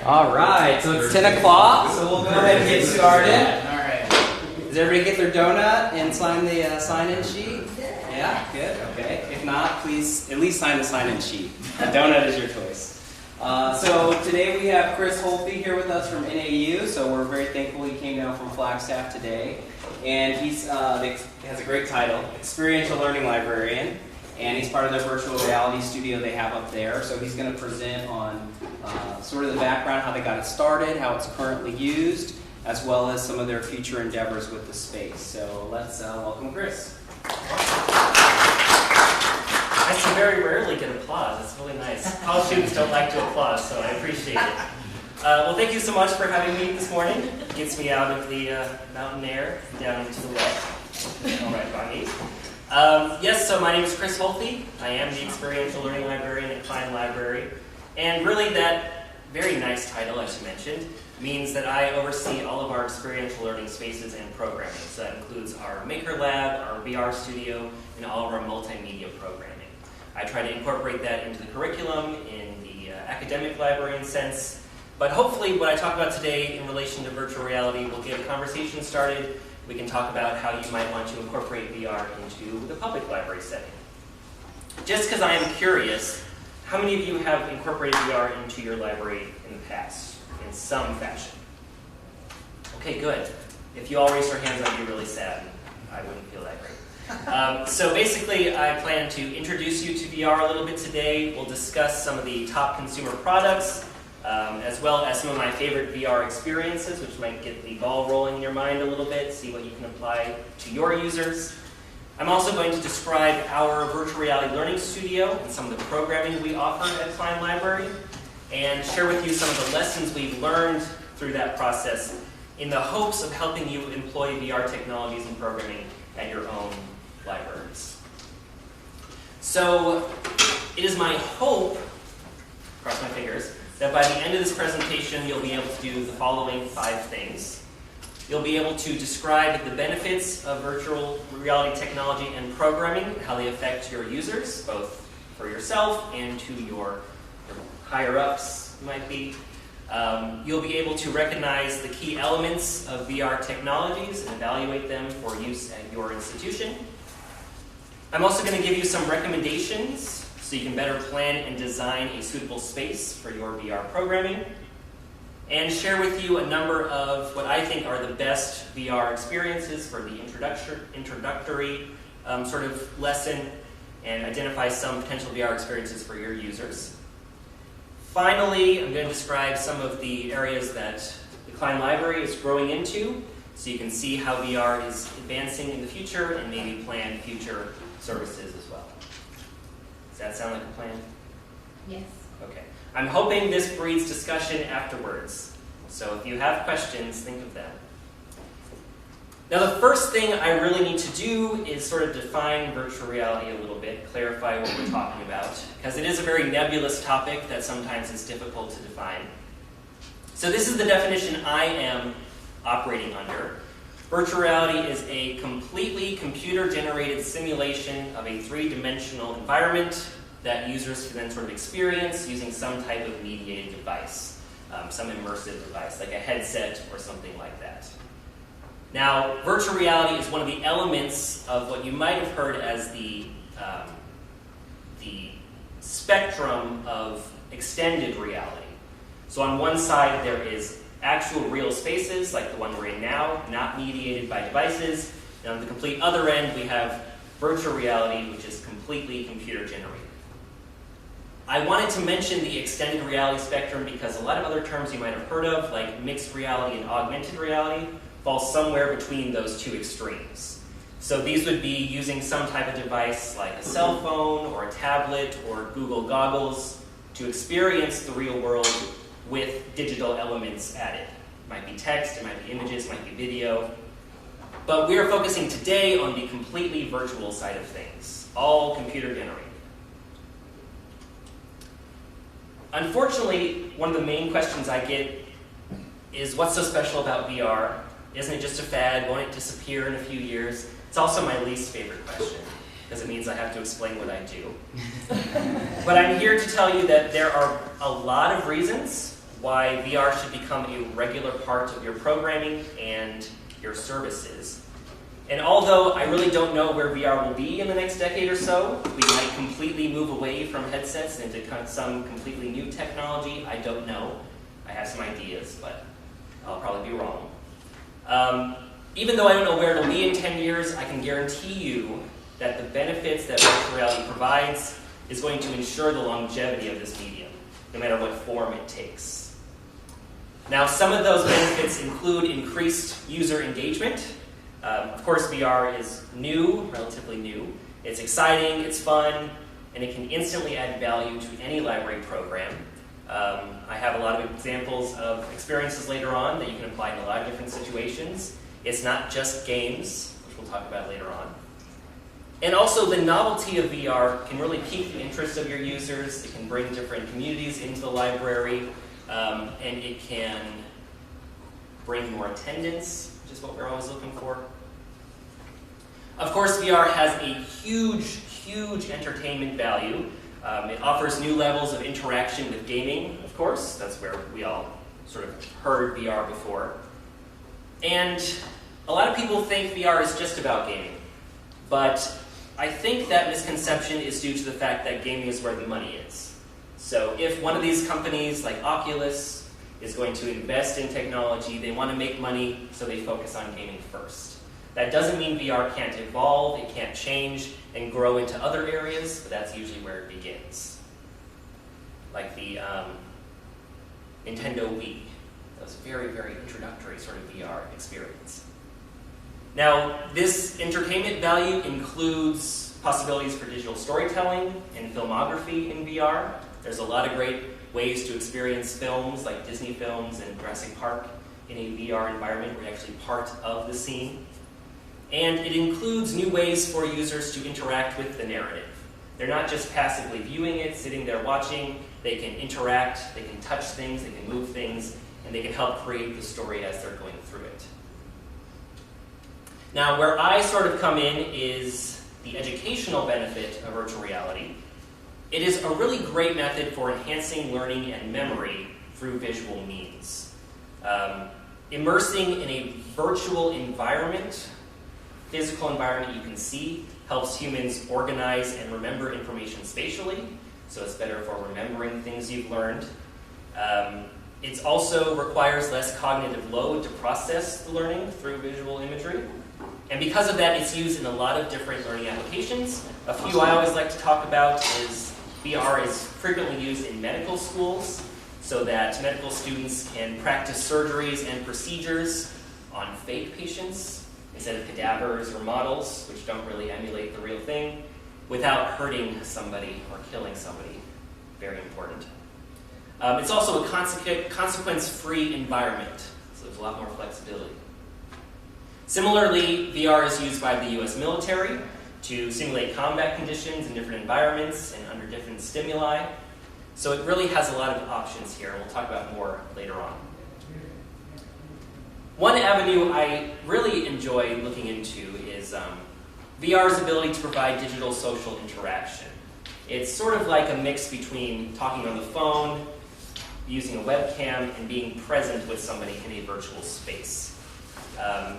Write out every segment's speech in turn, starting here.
All right, so it's 10 o'clock, so we'll go ahead and get started. All right. Does everybody get their donut and sign the sign-in sheet? Yeah, good, okay. If not, please at least sign the sign-in sheet. A donut is your choice. So today we have Chris Holtby here with us from NAU, so we're very thankful he came down from Flagstaff today. And he's has a great title, Experiential Learning Librarian, and he's part of the virtual reality studio they have up there. So he's going to present on sort of the background, how they got it started, how it's currently used, as well as some of their future endeavors with the space. So let's welcome Chris. I so very rarely get applause. It's really nice. College students don't like to applaud, so I appreciate it. Well, thank you so much for having me this morning. It gets me out of the mountain air down into the wet. All right by me. Yes, so my name is Chris Holtby. I am the Experiential Learning Librarian at Cline Library. And really that very nice title, as you mentioned, means that I oversee all of our experiential learning spaces and programming. So that includes our Maker Lab, our VR studio, and all of our multimedia programming. I try to incorporate that into the curriculum in the academic librarian sense. But hopefully what I talk about today in relation to virtual reality will get a conversation started. We can talk about how you might want to incorporate VR into the public library setting. Just because I am curious, how many of you have incorporated VR into your library in the past, in some fashion? Okay, good. If you all raise your hands, I'd be really sad. I wouldn't feel that great. So basically, I plan to introduce you to VR a little bit today. We'll discuss some of the top consumer products, as well as some of my favorite VR experiences, which might get the ball rolling in your mind a little bit, see what you can apply to your users. I'm also going to describe our virtual reality learning studio and some of the programming we offer at Cline Library, and share with you some of the lessons we've learned through that process in the hopes of helping you employ VR technologies and programming at your own libraries. So it is my hope, cross my fingers, that by the end of this presentation you'll be able to do the following 5 things. You'll be able to describe the benefits of virtual reality technology and programming, how they affect your users, both for yourself and to your higher-ups, might be. You'll be able to recognize the key elements of VR technologies and evaluate them for use at your institution. I'm also going to give you some recommendations so you can better plan and design a suitable space for your VR programming, and share with you a number of what I think are the best VR experiences for the introductory sort of lesson, and identify some potential VR experiences for your users. Finally, I'm going to describe some of the areas that the Cline Library is growing into, so you can see how VR is advancing in the future and maybe plan future services as well. Does that sound like a plan? Yes. Okay. I'm hoping this breeds discussion afterwards, so if you have questions, think of them. Now, the first thing I really need to do is sort of define virtual reality a little bit, clarify what we're talking about, because it is a very nebulous topic that sometimes is difficult to define. So this is the definition I am operating under. Virtual reality is a completely computer-generated simulation of a 3-dimensional environment that users can then sort of experience using some type of mediated device, some immersive device, like a headset or something like that. Now, virtual reality is one of the elements of what you might have heard as the spectrum of extended reality. So on one side, there is actual real spaces, like the one we're in now, not mediated by devices. And on the complete other end, we have virtual reality, which is completely computer-generated. I wanted to mention the extended reality spectrum because a lot of other terms you might have heard of, like mixed reality and augmented reality, fall somewhere between those two extremes. So these would be using some type of device like a cell phone or a tablet or Google goggles to experience the real world with digital elements added. It might be text, it might be images, it might be video. But we are focusing today on the completely virtual side of things, all computer generated. Unfortunately, one of the main questions I get is, what's so special about VR? Isn't it just a fad? Won't it disappear in a few years? It's also my least favorite question, because it means I have to explain what I do. But I'm here to tell you that there are a lot of reasons why VR should become a regular part of your programming and your services. And although I really don't know where VR will be in the next decade or so, we might completely move away from headsets into some completely new technology. I don't know. I have some ideas, but I'll probably be wrong. Even though I don't know where it'll be in 10 years, I can guarantee you that the benefits that virtual reality provides is going to ensure the longevity of this medium, no matter what form it takes. Now, some of those benefits include increased user engagement. Of course, VR is new, relatively new. It's exciting, it's fun, and it can instantly add value to any library program. I have a lot of examples of experiences later on that you can apply in a lot of different situations. It's not just games, which we'll talk about later on. And also, the novelty of VR can really pique the interest of your users. It can bring different communities into the library, and it can bring more attendance, which is what we're always looking for. Of course, VR has a huge entertainment value. It offers new levels of interaction with gaming, of course. That's where we all sort of heard VR before. And a lot of people think VR is just about gaming. But I think that misconception is due to the fact that gaming is where the money is. So if one of these companies, like Oculus, is going to invest in technology, they want to make money, so they focus on gaming first. That doesn't mean VR can't evolve, it can't change and grow into other areas, but that's usually where it begins. Like the Nintendo Wii. That was a very introductory sort of VR experience. Now, this entertainment value includes possibilities for digital storytelling and filmography in VR. There's a lot of great ways to experience films like Disney films and Jurassic Park in a VR environment where you're actually part of the scene. And it includes new ways for users to interact with the narrative. They're not just passively viewing it, sitting there watching. They can interact, they can touch things, they can move things, and they can help create the story as they're going through it. Now, where I sort of come in is the educational benefit of virtual reality. It is a really great method for enhancing learning and memory through visual means. Immersing in a virtual environment, physical environment you can see, helps humans organize and remember information spatially, so it's better for remembering things you've learned. It also requires less cognitive load to process the learning through visual imagery. And because of that, it's used in a lot of different learning applications. A few I always like to talk about is VR is frequently used in medical schools so that medical students can practice surgeries and procedures on fake patients instead of cadavers or models, which don't really emulate the real thing, without hurting somebody or killing somebody. Very important. It's also a consequence-free environment, so there's a lot more flexibility. Similarly, VR is used by the US military to simulate combat conditions in different environments and under different stimuli. So it really has a lot of options here, and we'll talk about more later on. One avenue I really enjoy looking into is VR's ability to provide digital social interaction. It's sort of like a mix between talking on the phone, using a webcam, and being present with somebody in a virtual space.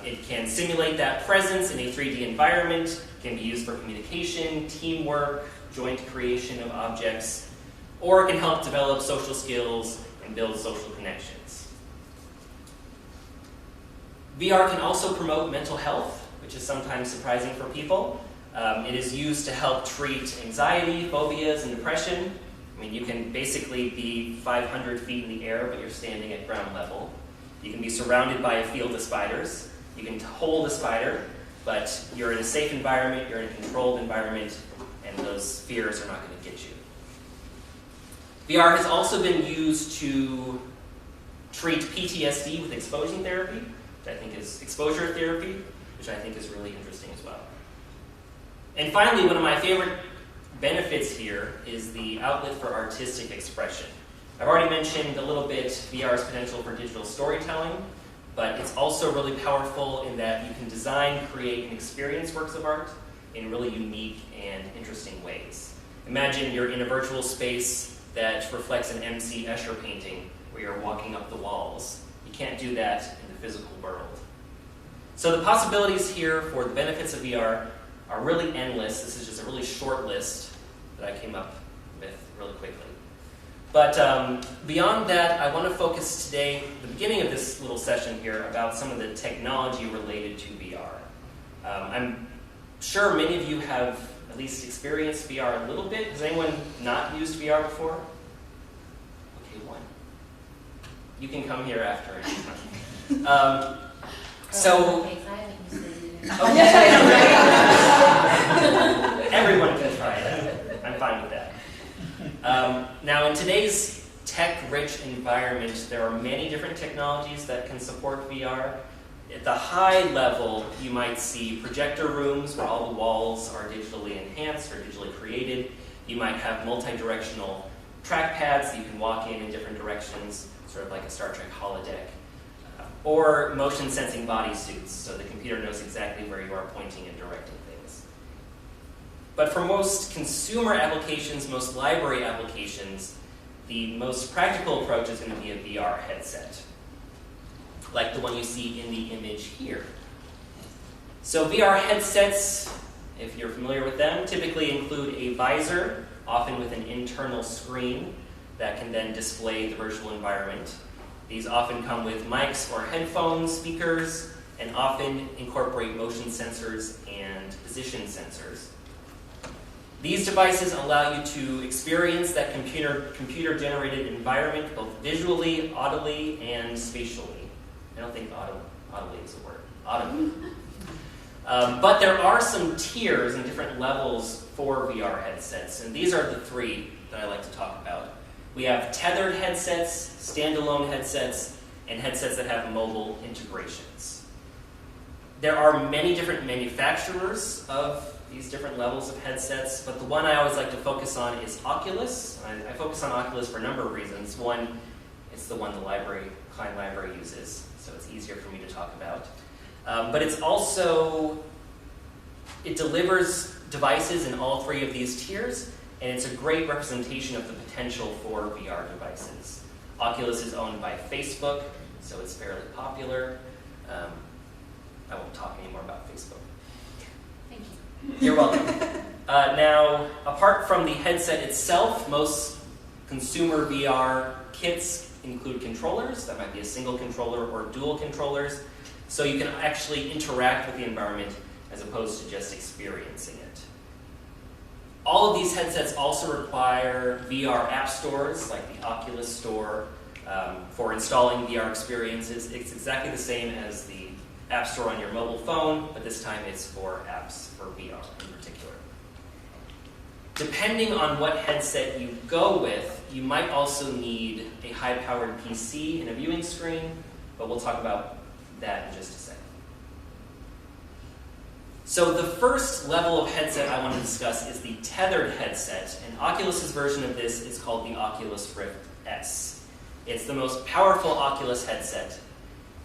It can simulate that presence in a 3D environment, can be used for communication, teamwork, joint creation of objects, or it can help develop social skills and build social connections. VR can also promote mental health, which is sometimes surprising for people. It is used to help treat anxiety, phobias, and depression. I mean, you can basically be 500 feet in the air, but you're standing at ground level. You can be surrounded by a field of spiders. You can hold a spider, but you're in a safe environment, you're in a controlled environment, and those fears are not going to get you. VR has also been used to treat PTSD with exposure therapy, which I think is really interesting as well. And finally, one of my favorite benefits here is the outlet for artistic expression. I've already mentioned a little bit VR's potential for digital storytelling, but it's also really powerful in that you can design, create, and experience works of art in really unique and interesting ways. Imagine you're in a virtual space that reflects an MC Escher painting, where where you're walking up the walls. You can't do that in the physical world. So the possibilities here for the benefits of VR are really endless. This is just a really short list that I came up with really quickly. But beyond that, I want to focus today, the beginning of this little session here, about some of the technology related to VR. I'm sure many of you have at least experienced VR a little bit. Has anyone not used VR before? Okay, one. You can come here after. Oh, yeah. Everyone can try it. I'm fine with that. Now, in today's tech-rich environment, there are many different technologies that can support VR. At the high level, you might see projector rooms where all the walls are digitally enhanced or digitally created. You might have multi-directional trackpads that you can walk in different directions, sort of like a Star Trek holodeck. Or motion sensing bodysuits, so the computer knows exactly where you are pointing and directing things. But for most consumer applications, most library applications, the most practical approach is going to be a VR headset, like the one you see in the image here. So VR headsets, if you're familiar with them, typically include a visor, often with an internal screen that can then display the virtual environment. These often come with mics or headphones, speakers, and often incorporate motion sensors and position sensors. These devices allow you to experience that computer-generated environment both visually, audibly, and spatially. I don't think audibly is a word. Audibly. But there are some tiers and different levels for VR headsets, and these are the three that I like to talk about. We have tethered headsets, standalone headsets, and headsets that have mobile integrations. There are many different manufacturers of these different levels of headsets, but the one I always like to focus on is Oculus. I focus on Oculus for a number of reasons. One, it's the one the Cline library uses, so it's easier for me to talk about. But it's also, it delivers devices in all three of these tiers, and it's a great representation of the potential for VR devices. Oculus is owned by Facebook, so it's fairly popular. I won't talk anymore about Facebook. Thank you. You're welcome. Now, apart from the headset itself, most consumer VR kits include controllers. That might be a single controller or dual controllers. So you can actually interact with the environment as opposed to just experiencing it. All of these headsets also require VR app stores, like the Oculus Store, for installing VR experiences. It's exactly the same as the App Store on your mobile phone, but this time it's for apps for VR in particular. Depending on what headset you go with, you might also need a high-powered PC and a viewing screen, but we'll talk about that in just a second. So the first level of headset I want to discuss is the tethered headset, and Oculus's version of this is called the Oculus Rift S. It's the most powerful Oculus headset,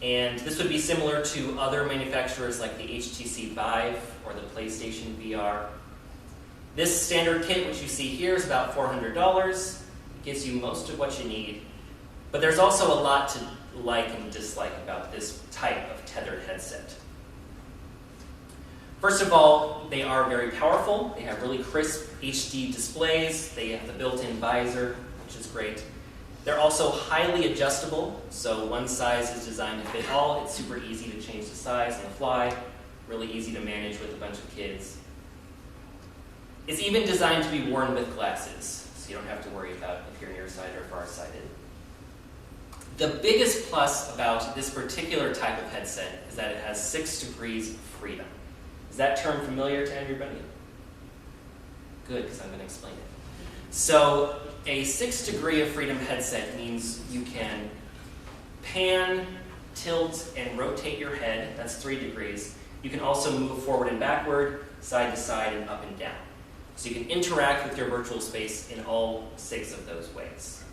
and this would be similar to other manufacturers like the HTC Vive or the PlayStation VR. This standard kit, which you see here, is about $400. It gives you most of what you need, but there's also a lot to like and dislike about this type of tethered headset. First of all, they are very powerful. They have really crisp HD displays. They have the built-in visor, which is great. They're also highly adjustable, so one size is designed to fit all. It's super easy to change the size on the fly, really easy to manage with a bunch of kids. It's even designed to be worn with glasses, so you don't have to worry about if you're nearsighted or farsighted. The biggest plus about this particular type of headset is that it has 6 degrees of freedom. Is that term familiar to everybody? Good, because I'm going to explain it. So a 6 degree of freedom headset means you can pan, tilt, and rotate your head. That's 3 degrees. You can also move forward and backward, side to side, and up and down. So you can interact with your virtual space in all 6 of those ways.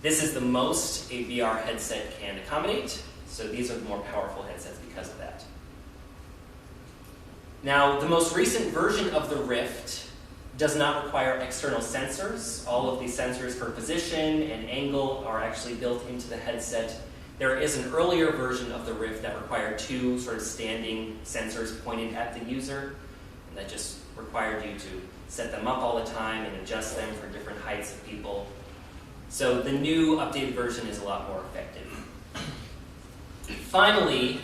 This is the most a VR headset can accommodate, so these are the more powerful headsets because of that. Now, the most recent version of the Rift does not require external sensors. All of the sensors for position and angle are actually built into the headset. There is an earlier version of the Rift that required two sort of standing sensors pointed at the user, and that just required you to set them up all the time and adjust them for different heights of people. So the new updated version is a lot more effective. Finally,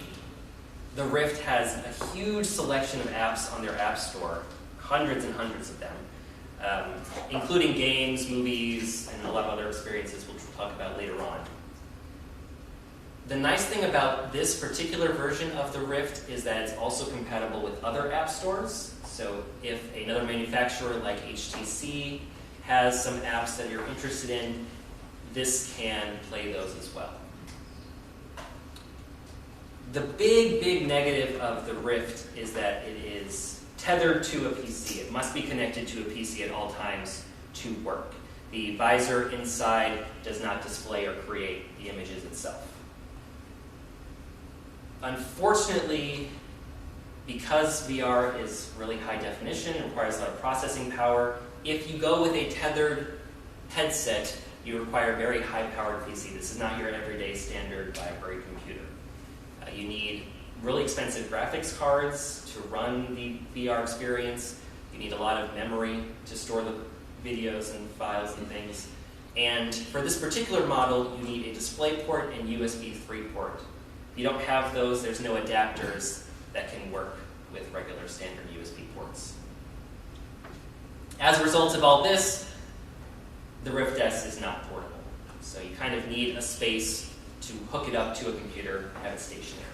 the Rift has a huge selection of apps on their app store, hundreds and hundreds of them, including games, movies, and a lot of other experiences we'll talk about later on. The nice thing about this particular version of the Rift is that it's also compatible with other app stores. So if another manufacturer like HTC has some apps that you're interested in, this can play those as well. The big negative of the Rift is that it is tethered to a PC. It must be connected to a PC at all times to work. The visor inside does not display or create the images itself. Unfortunately, because VR is really high definition and requires a lot of processing power, if you go with a tethered headset, you require a very high-powered PC. This is not your everyday standard library computer. You need really expensive graphics cards to run the VR experience. You need a lot of memory to store the videos and files and things. And for this particular model, you need a DisplayPort and USB 3 port. If you don't have those, there's no adapters that can work with regular standard USB ports. As a result of all this, the Rift S is not portable. So you kind of need a space to hook it up to a computer and have it stationary.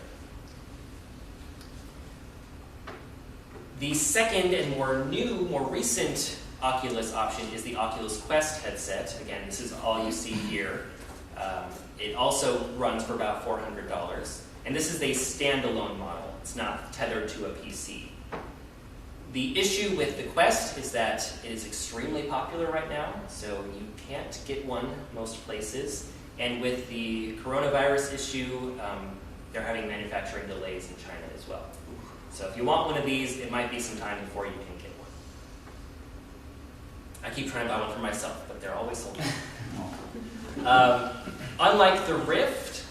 The second and more recent Oculus option is the Oculus Quest headset. Again, this is all you see here. It also runs for about $400. And this is a standalone model. It's not tethered to a PC. The issue with the Quest is that it is extremely popular right now, so you can't get one most places. And with the coronavirus issue, they're having manufacturing delays in China as well. So if you want one of these, it might be some time before you can get one. I keep trying to buy one for myself, but they're always sold out. Unlike the Rift,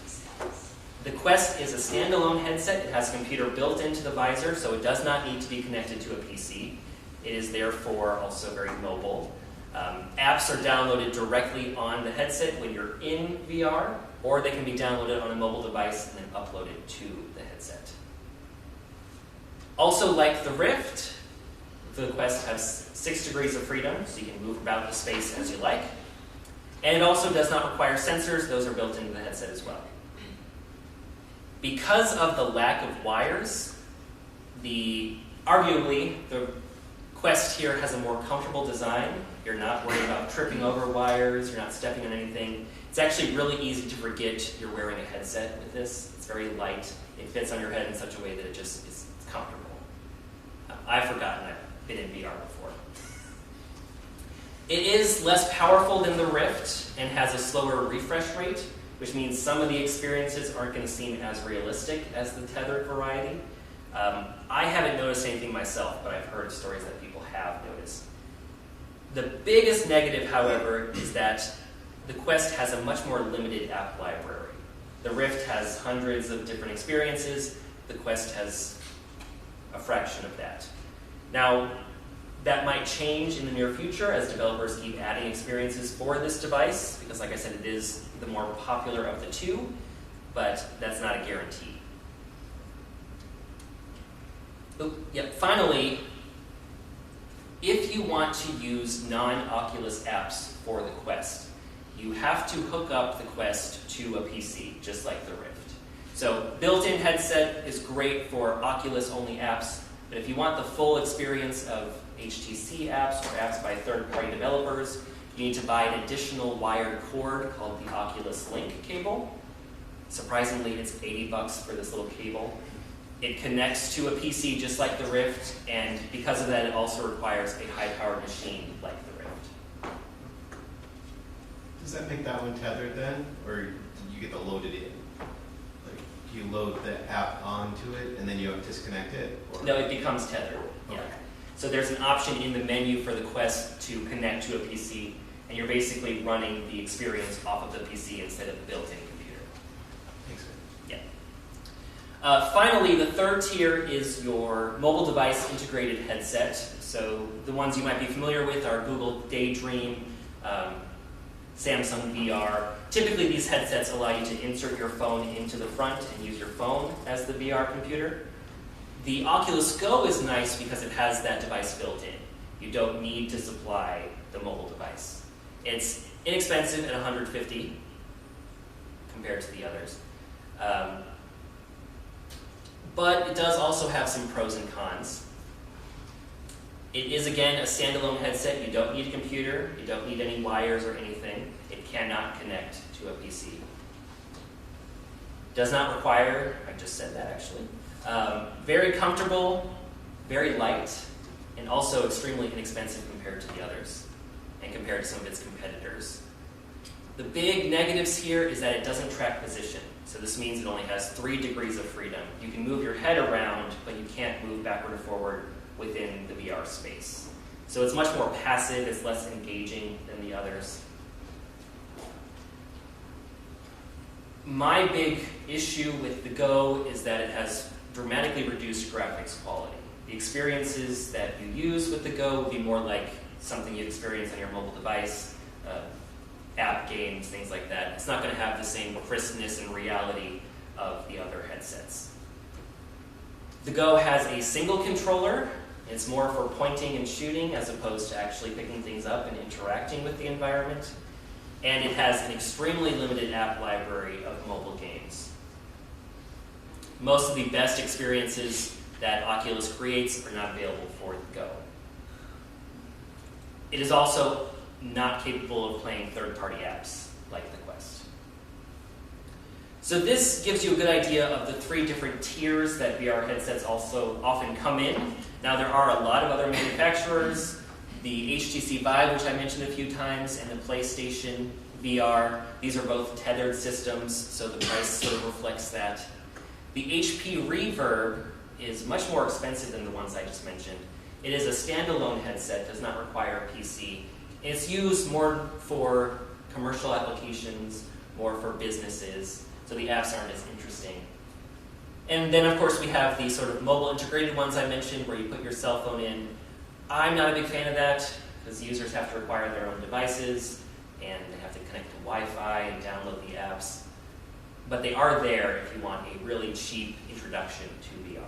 the Quest is a standalone headset. It has a computer built into the visor, so it does not need to be connected to a PC. It is therefore also very mobile. Apps are downloaded directly on the headset when you're in VR, or they can be downloaded on a mobile device and then uploaded to the headset. Also, like the Rift, the Quest has 6 degrees of freedom, so you can move about the space as you like. And it also does not require sensors. Those are built into the headset as well. Because of the lack of wires, arguably, the Quest here has a more comfortable design. You're not worried about tripping over wires. You're not stepping on anything. It's actually really easy to forget you're wearing a headset with this. It's very light. It fits on your head in such a way that it just is comfortable. I've forgotten I've been in VR before. It is less powerful than the Rift and has a slower refresh rate, which means some of the experiences aren't going to seem as realistic as the tethered variety. I haven't noticed anything myself, but I've heard stories that people have noticed. The biggest negative, however, is that the Quest has a much more limited app library. The Rift has hundreds of different experiences. The Quest has a fraction of that. Now, that might change in the near future as developers keep adding experiences for this device, because like I said, it is the more popular of the two, but that's not a guarantee. Finally, if you want to use non-Oculus apps for the Quest, you have to hook up the Quest to a PC, just like the Rift. So built-in headset is great for Oculus-only apps, but if you want the full experience of HTC apps or apps by third-party developers, you need to buy an additional wired cord called the Oculus Link cable. Surprisingly, it's $80 for this little cable. It connects to a PC just like the Rift, and because of that, it also requires a high-powered machine like the Rift. Does that make that one tethered then, or do you get to load it in? Like, do you load the app onto it and then you have to disconnect it? Or? No, it becomes tethered. Okay. Yeah. So there's an option in the menu for the Quest to connect to a PC, and you're basically running the experience off of the PC instead of the built-in computer. Thanks. Yeah. Finally, the third tier is your mobile device integrated headset. So the ones you might be familiar with are Google Daydream, Samsung VR. Typically, these headsets allow you to insert your phone into the front and use your phone as the VR computer. The Oculus Go is nice because it has that device built in. You don't need to supply the mobile device. It's inexpensive at $150 compared to the others. But it does also have some pros and cons. It is, again, a standalone headset. You don't need a computer. You don't need any wires or anything. It cannot connect to a PC. Does not require, I just said that actually, very comfortable, very light, and also extremely inexpensive compared to the others and compared to some of its competitors. The big negatives here is that it doesn't track position. So this means it only has 3 degrees of freedom. You can move your head around, but you can't move backward or forward within the VR space. So it's much more passive, it's less engaging than the others. My big issue with the Go is that it has dramatically reduced graphics quality. The experiences that you use with the Go would be more like something you experience on your mobile device, app games, things like that. It's not going to have the same crispness and reality of the other headsets. The Go has a single controller. It's more for pointing and shooting as opposed to actually picking things up and interacting with the environment. And it has an extremely limited app library of mobile games. Most of the best experiences that Oculus creates are not available for the Go. It is also not capable of playing third-party apps like the Quest. So this gives you a good idea of the 3 different tiers that VR headsets also often come in. Now there are a lot of other manufacturers. The HTC Vive, which I mentioned a few times, and the PlayStation VR. These are both tethered systems, so the price sort of reflects that. The HP Reverb is much more expensive than the ones I just mentioned. It is a standalone headset, does not require a PC. It's used more for commercial applications, more for businesses, so the apps aren't as interesting. And then, of course, we have the sort of mobile integrated ones I mentioned, where you put your cell phone in. I'm not a big fan of that, because users have to acquire their own devices, and they have to connect to Wi-Fi and download the apps. But they are there if you want a really cheap introduction to VR.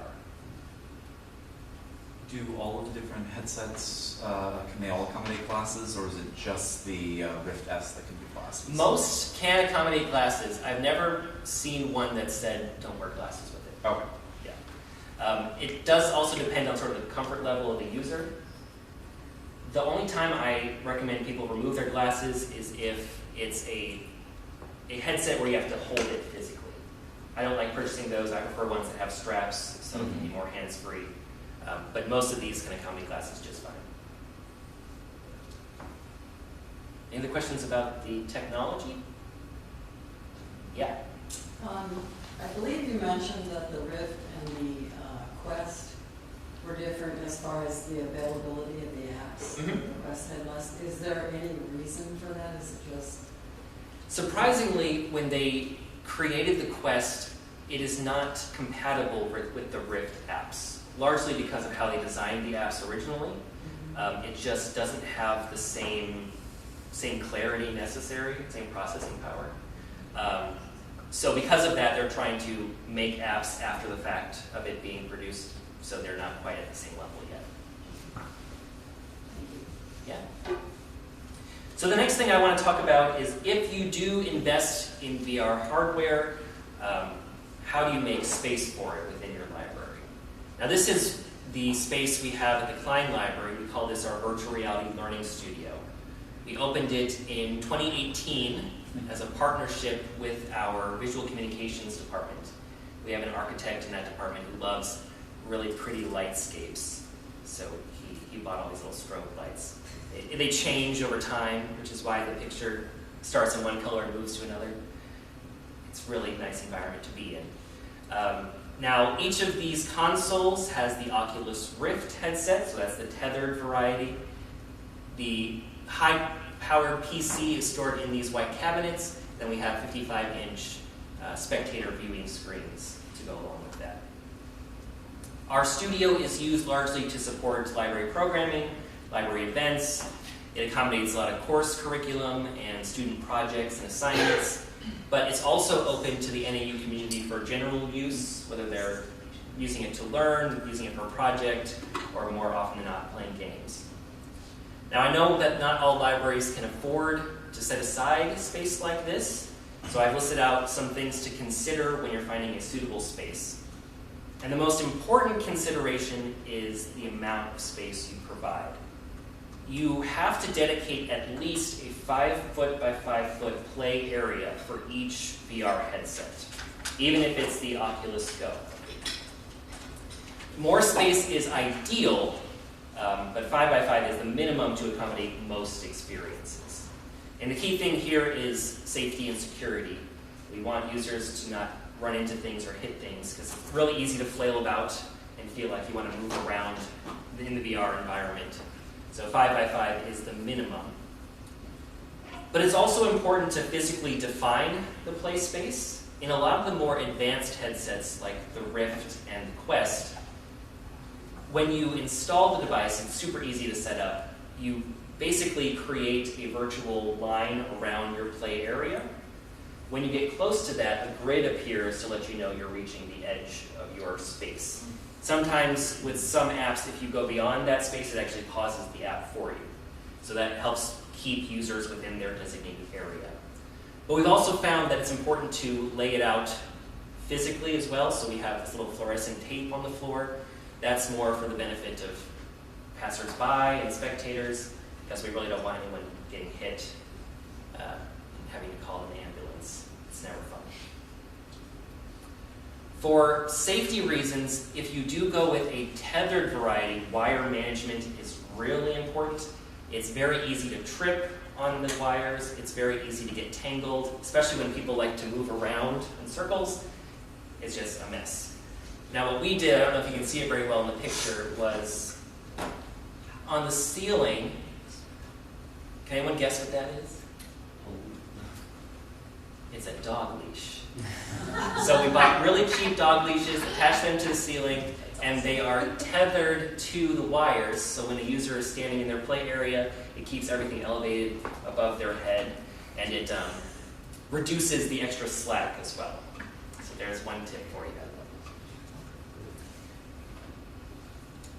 Do all of the different headsets, can they all accommodate glasses, or is it just the Rift S that can do glasses? Most can accommodate glasses. I've never seen one that said don't wear glasses with it. Okay. Yeah. It does also depend on sort of the comfort level of the user. The only time I recommend people remove their glasses is if it's a headset where you have to hold it physically. I don't like purchasing those. I prefer ones that have straps, so it can be more hands-free. But most of these can accommodate glasses just fine. Any other questions about the technology? Yeah. I believe you mentioned that the Rift and the Quest were different as far as the availability of the apps. Mm-hmm. The Quest had less. Is there any reason for that? Is it just... Surprisingly, when they created the Quest, it is not compatible with the Rift apps, largely because of how they designed the apps originally. It just doesn't have the same clarity necessary, same processing power. So because of that, they're trying to make apps after the fact of it being produced, so they're not quite at the same level yet. Yeah. So the next thing I want to talk about is if you do invest in VR hardware, how do you make space for it within your library? Now this is the space we have at the Cline library. We call this our virtual reality learning studio. We opened it in 2018 as a partnership with our visual communications department. We have an architect in that department who loves really pretty lightscapes. So he bought all these little strobe lights. They change over time, which is why the picture starts in one color and moves to another. It's really a nice environment to be in. Now, each of these consoles has the Oculus Rift headset, so that's the tethered variety. The high-powered PC is stored in these white cabinets. Then we have 55-inch spectator viewing screens to go along with that. Our studio is used largely to support library programming, library events. It accommodates a lot of course curriculum and student projects and assignments, but it's also open to the NAU community for general use, whether they're using it to learn, using it for a project, or more often than not, playing games. Now, I know that not all libraries can afford to set aside space like this, so I've listed out some things to consider when you're finding a suitable space. And the most important consideration is the amount of space you provide. You have to dedicate at least a 5-foot by 5-foot play area for each VR headset, even if it's the Oculus Go. More space is ideal, but 5 by 5 is the minimum to accommodate most experiences. And the key thing here is safety and security. We want users to not run into things or hit things, because it's really easy to flail about and feel like you want to move around in the VR environment. So 5 by 5 is the minimum. But it's also important to physically define the play space. In a lot of the more advanced headsets like the Rift and the Quest, when you install the device, it's super easy to set up. You basically create a virtual line around your play area. When you get close to that, a grid appears to let you know you're reaching the edge of your space. Sometimes with some apps, if you go beyond that space, it actually pauses the app for you. So that helps keep users within their designated area. But we've also found that it's important to lay it out physically as well. So we have this little fluorescent tape on the floor. That's more for the benefit of passersby and spectators, because we really don't want anyone getting hit and having to call an ambulance. It's never fun. For safety reasons, if you do go with a tethered variety, wire management is really important. It's very easy to trip on the wires. It's very easy to get tangled, especially when people like to move around in circles. It's just a mess. Now what we did, I don't know if you can see it very well in the picture, was on the ceiling. Can anyone guess what that is? It's a dog leash. So we bought really cheap dog leashes, attached them to the ceiling, and they are tethered to the wires. So when a user is standing in their play area, it keeps everything elevated above their head, and it reduces the extra slack as well. So there's one tip for you.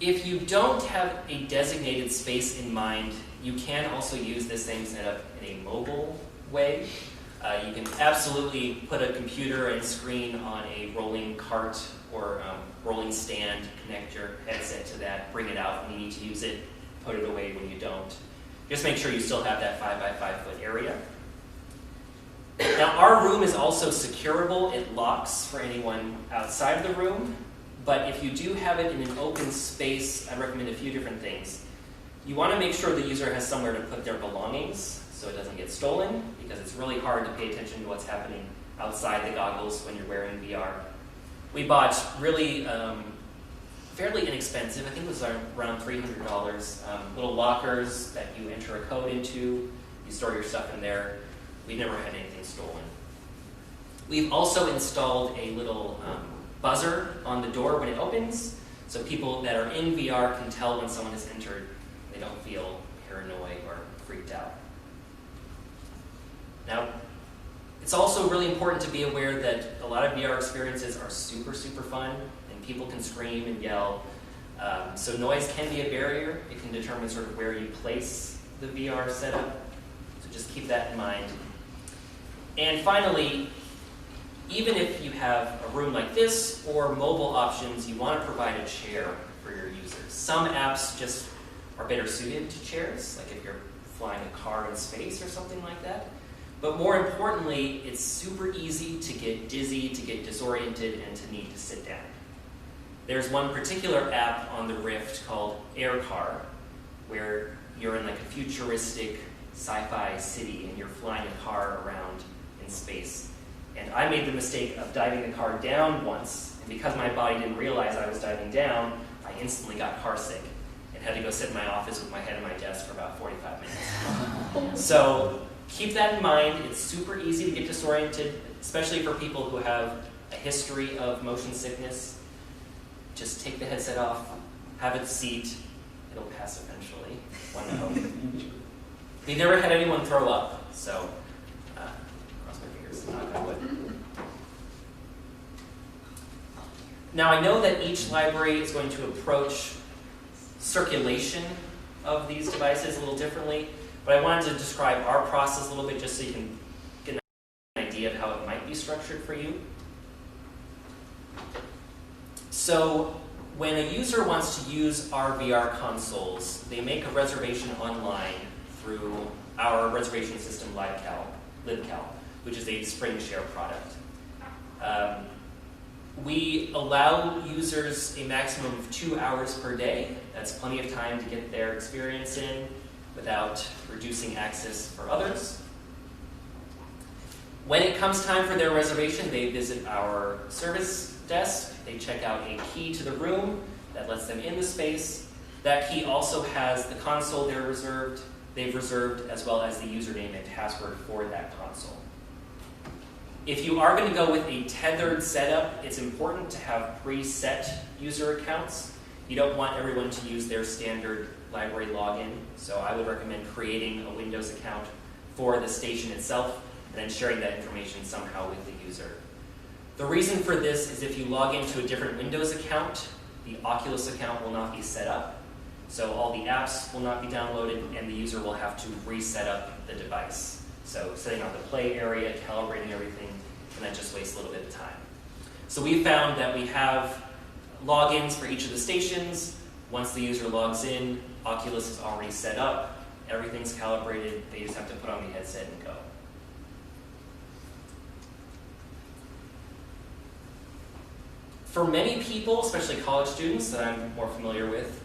If you don't have a designated space in mind, you can also use this same setup in a mobile way. You can absolutely put a computer and screen on a rolling cart or rolling stand, connect your headset to that, bring it out when you need to use it, put it away when you don't. Just make sure you still have that 5 by 5 foot area. Now our room is also securable. It locks for anyone outside the room. But if you do have it in an open space, I recommend a few different things. You want to make sure the user has somewhere to put their belongings so it doesn't get stolen, because it's really hard to pay attention to what's happening outside the goggles when you're wearing VR. We bought really fairly inexpensive, I think it was around $300, little lockers that you enter a code into, you store your stuff in there. We never had anything stolen. We've also installed a little buzzer on the door when it opens, so people that are in VR can tell when someone has entered. They don't feel paranoid or freaked out. Now, it's also really important to be aware that a lot of VR experiences are super, super fun, and people can scream and yell. So noise can be a barrier. It can determine sort of where you place the VR setup. So just keep that in mind. And finally, even if you have a room like this or mobile options, you want to provide a chair for your users. Some apps just are better suited to chairs, like if you're flying a car in space or something like that. But more importantly, it's super easy to get dizzy, to get disoriented, and to need to sit down. There's one particular app on the Rift called Air Car, where you're in like a futuristic sci-fi city and you're flying a car around in space. And I made the mistake of diving the car down once, and because my body didn't realize I was diving down, I instantly got car sick and had to go sit in my office with my head on my desk for about 45 minutes. So keep that in mind. It's super easy to get disoriented, especially for people who have a history of motion sickness. Just take the headset off, have a seat. It'll pass eventually, one would hope. We've never had anyone throw up, so cross my fingers, knock on wood. Now I know that each library is going to approach circulation of these devices a little differently, but I wanted to describe our process a little bit just so you can get an idea of how it might be structured for you. So when a user wants to use our VR consoles, they make a reservation online through our reservation system, LibCal, which is a SpringShare product. We allow users a maximum of 2 hours per day. That's plenty of time to get their experience in without reducing access for others. When it comes time for their reservation, they visit our service desk. They check out a key to the room that lets them in the space. That key also has the console they've reserved, as well as the username and password for that console. If you are going to go with a tethered setup, it's important to have preset user accounts. You don't want everyone to use their standard library login, so I would recommend creating a Windows account for the station itself and then sharing that information somehow with the user. The reason for this is if you log into a different Windows account, the Oculus account will not be set up, so all the apps will not be downloaded and the user will have to reset up the device. So setting up the play area, calibrating everything, and that just wastes a little bit of time. So we found that we have logins for each of the stations. Once the user logs in, Oculus is already set up, everything's calibrated, they just have to put on the headset and go. For many people, especially college students that I'm more familiar with,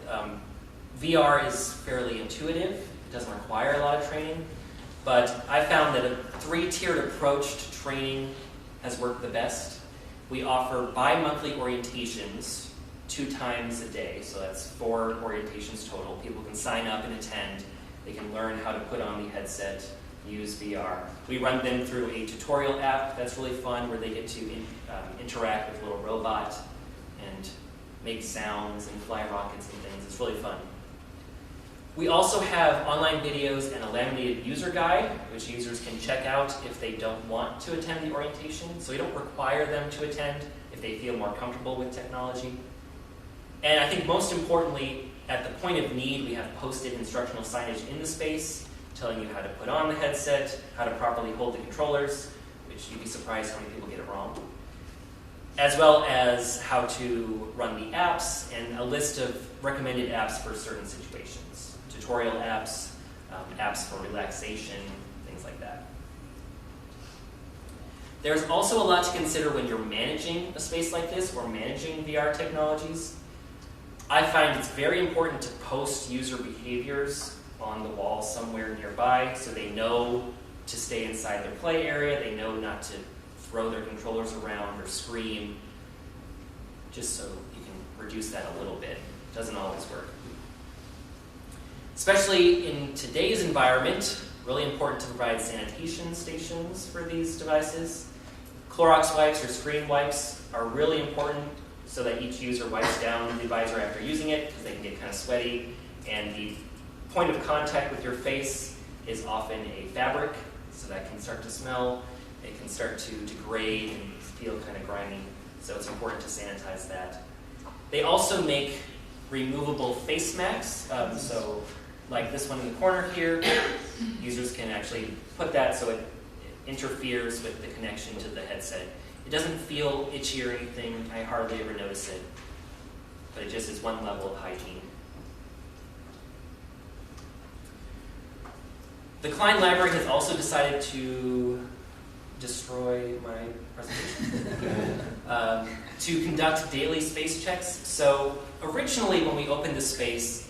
VR is fairly intuitive. It doesn't require a lot of training. But I found that a 3-tiered approach to training has worked the best. We offer bi-monthly orientations 2 times a day, so that's 4 orientations total. People can sign up and attend. They can learn how to put on the headset, use VR. We run them through a tutorial app that's really fun where they get to interact with a little robot and make sounds and fly rockets and things. It's really fun. We also have online videos and a laminated user guide, which users can check out if they don't want to attend the orientation. So we don't require them to attend if they feel more comfortable with technology. And I think most importantly, at the point of need, we have posted instructional signage in the space telling you how to put on the headset, how to properly hold the controllers, which you'd be surprised how many people get it wrong, as well as how to run the apps and a list of recommended apps for certain situations. Tutorial apps, apps for relaxation, things like that. There's also a lot to consider when you're managing a space like this or managing VR technologies. I find it's very important to post user behaviors on the wall somewhere nearby so they know to stay inside their play area, they know not to throw their controllers around or scream, just so you can reduce that a little bit. It doesn't always work. Especially in today's environment, really important to provide sanitation stations for these devices. Clorox wipes or screen wipes are really important so that each user wipes down the visor after using it because they can get kind of sweaty. And the point of contact with your face is often a fabric, so that can start to smell. It can start to degrade and feel kind of grimy, so it's important to sanitize that. They also make removable face masks, so like this one in the corner here, users can actually put that so it interferes with the connection to the headset. It doesn't feel itchy or anything, I hardly ever notice it, but it just is one level of hygiene. The Cline library has also decided to destroy my presentation, to conduct daily space checks. So originally when we opened the space,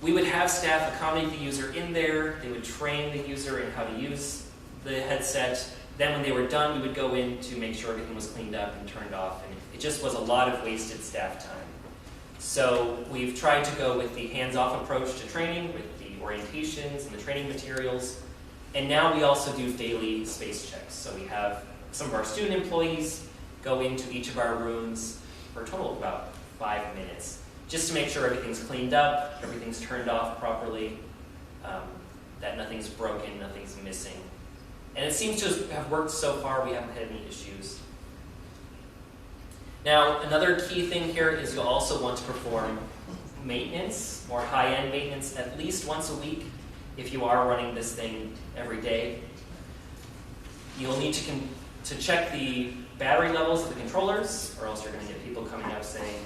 we would have staff accommodate the user in there, they would train the user in how to use the headset, Then when they were done, we would go in to make sure everything was cleaned up and turned off, and it just was a lot of wasted staff time. So we've tried to go with the hands-off approach to training, with the orientations and the training materials, and now we also do daily space checks. So we have some of our student employees go into each of our rooms for a total of about 5 minutes, just to make sure everything's cleaned up, everything's turned off properly, that nothing's broken, nothing's missing. And it seems to have worked so far. We haven't had any issues. Now, another key thing here is you'll also want to perform maintenance, more high-end maintenance, at least once a week if you are running this thing every day. You'll need to check the battery levels of the controllers, or else you're going to get people coming up saying,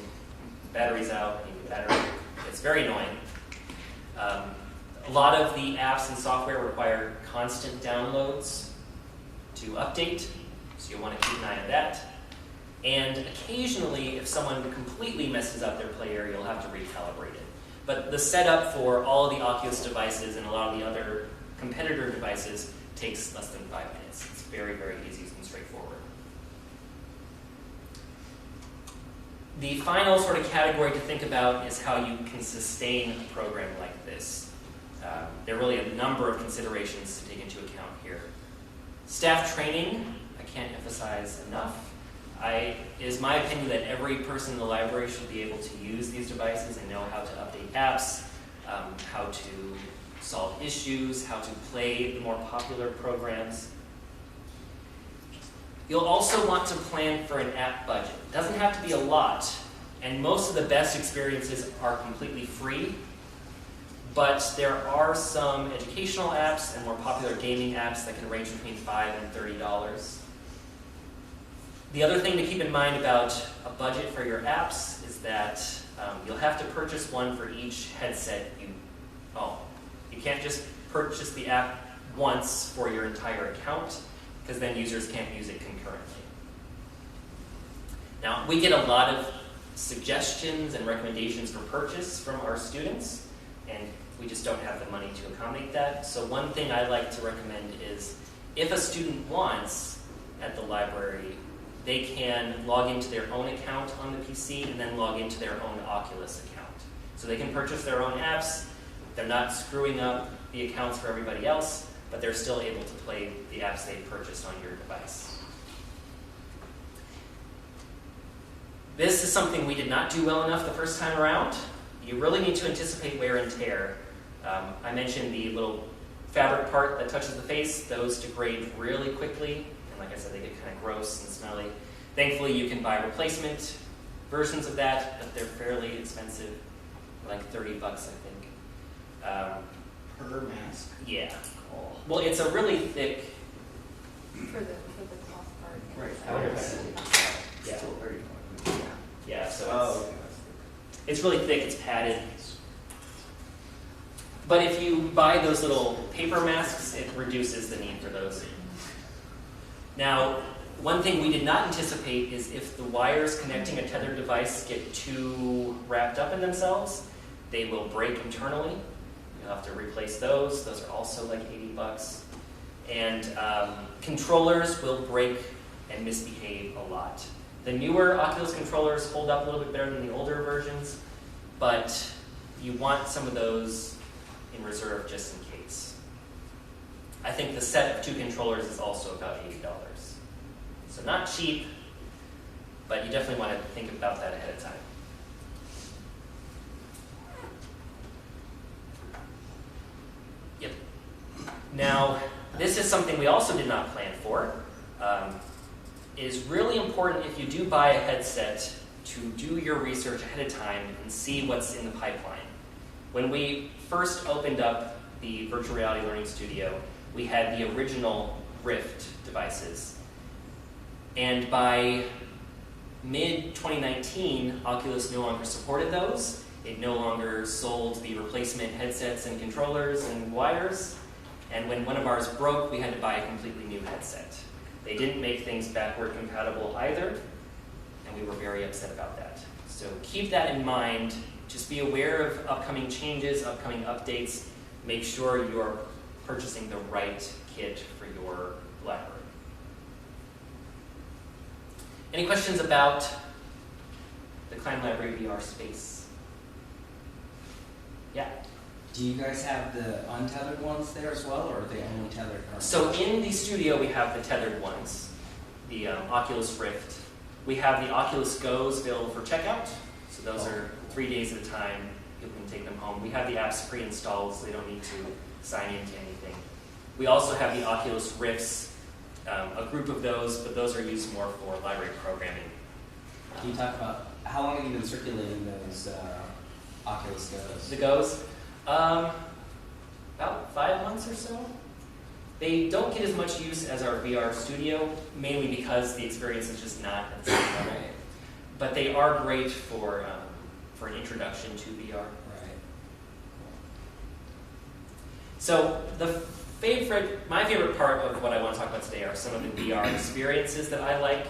battery's out, I need a battery. It's very annoying. A lot of the apps and software require constant downloads to update, so you'll want to keep an eye on that. And occasionally, if someone completely messes up their play area, you'll have to recalibrate it. But the setup for all of the Oculus devices and a lot of the other competitor devices takes less than 5 minutes. It's very, very easy and straightforward. The final sort of category to think about is how you can sustain a program like this. There are really a number of considerations to take into account here. Staff training, I can't emphasize enough. It is my opinion that every person in the library should be able to use these devices and know how to update apps, how to solve issues, how to play the more popular programs. You'll also want to plan for an app budget. It doesn't have to be a lot, and most of the best experiences are completely free, but there are some educational apps and more popular gaming apps that can range between $5 and $30. The other thing to keep in mind about a budget for your apps is that you'll have to purchase one for each headset you own. You can't just purchase the app once for your entire account, because then users can't use it concurrently. Now, we get a lot of suggestions and recommendations for purchase from our students, and we just don't have the money to accommodate that. So one thing I like to recommend is, if a student wants at the library, they can log into their own account on the PC and then log into their own Oculus account. So they can purchase their own apps. They're not screwing up the accounts for everybody else, but they're still able to play the apps they've purchased on your device. This is something we did not do well enough the first time around. You really need to anticipate wear and tear. I mentioned the little fabric part that touches the face. Those degrade really quickly, and like I said, they get kind of gross and smelly. Thankfully, you can buy replacement versions of that, but they're fairly expensive, like $30, I think. Per mask? Yeah. Well, it's a really thick. For the cloth part. Right. Yeah. Still very Yeah. So Oh, it's really thick. It's padded. But if you buy those little paper masks, it reduces the need for those. Now, one thing we did not anticipate is if the wires connecting a tethered device get too wrapped up in themselves, they will break internally. You'll have to replace those. Those are also like $80. And controllers will break and misbehave a lot. The newer Oculus controllers hold up a little bit better than the older versions, but you want some of those in reserve just in case. I think the set of 2 controllers is also about $80. So not cheap, but you definitely want to think about that ahead of time. Yep. Now, this is something we also did not plan for. It is really important, if you do buy a headset, to do your research ahead of time and see what's in the pipeline. When we first opened up the Virtual Reality Learning Studio, we had the original Rift devices. And by mid-2019, Oculus no longer supported those. It no longer sold the replacement headsets and controllers and wires. And when one of ours broke, we had to buy a completely new headset. They didn't make things backward compatible either, and we were very upset about that. So keep that in mind. Just be aware of upcoming changes, upcoming updates. Make sure you're purchasing the right kit for your library. Any questions about the Cline Library VR space? Yeah? Do you guys have the untethered ones there as well, or are they only tethered? So in the studio, we have the tethered ones, the Oculus Rift. We have the Oculus Go's available for checkout. So those are 3 days at a time. People can take them home. We have the apps pre-installed, so they don't need to sign into anything. We also have the Oculus Rifts, a group of those, but those are used more for library programming. Can you talk about how long have you been circulating those Oculus Go's? The Go's? About 5 months or so. They don't get as much use as our VR studio, mainly because the experience is just not at the same level. Right. But they are great for an introduction to VR. Right. So my favorite part of what I want to talk about today are some of the VR experiences that I like,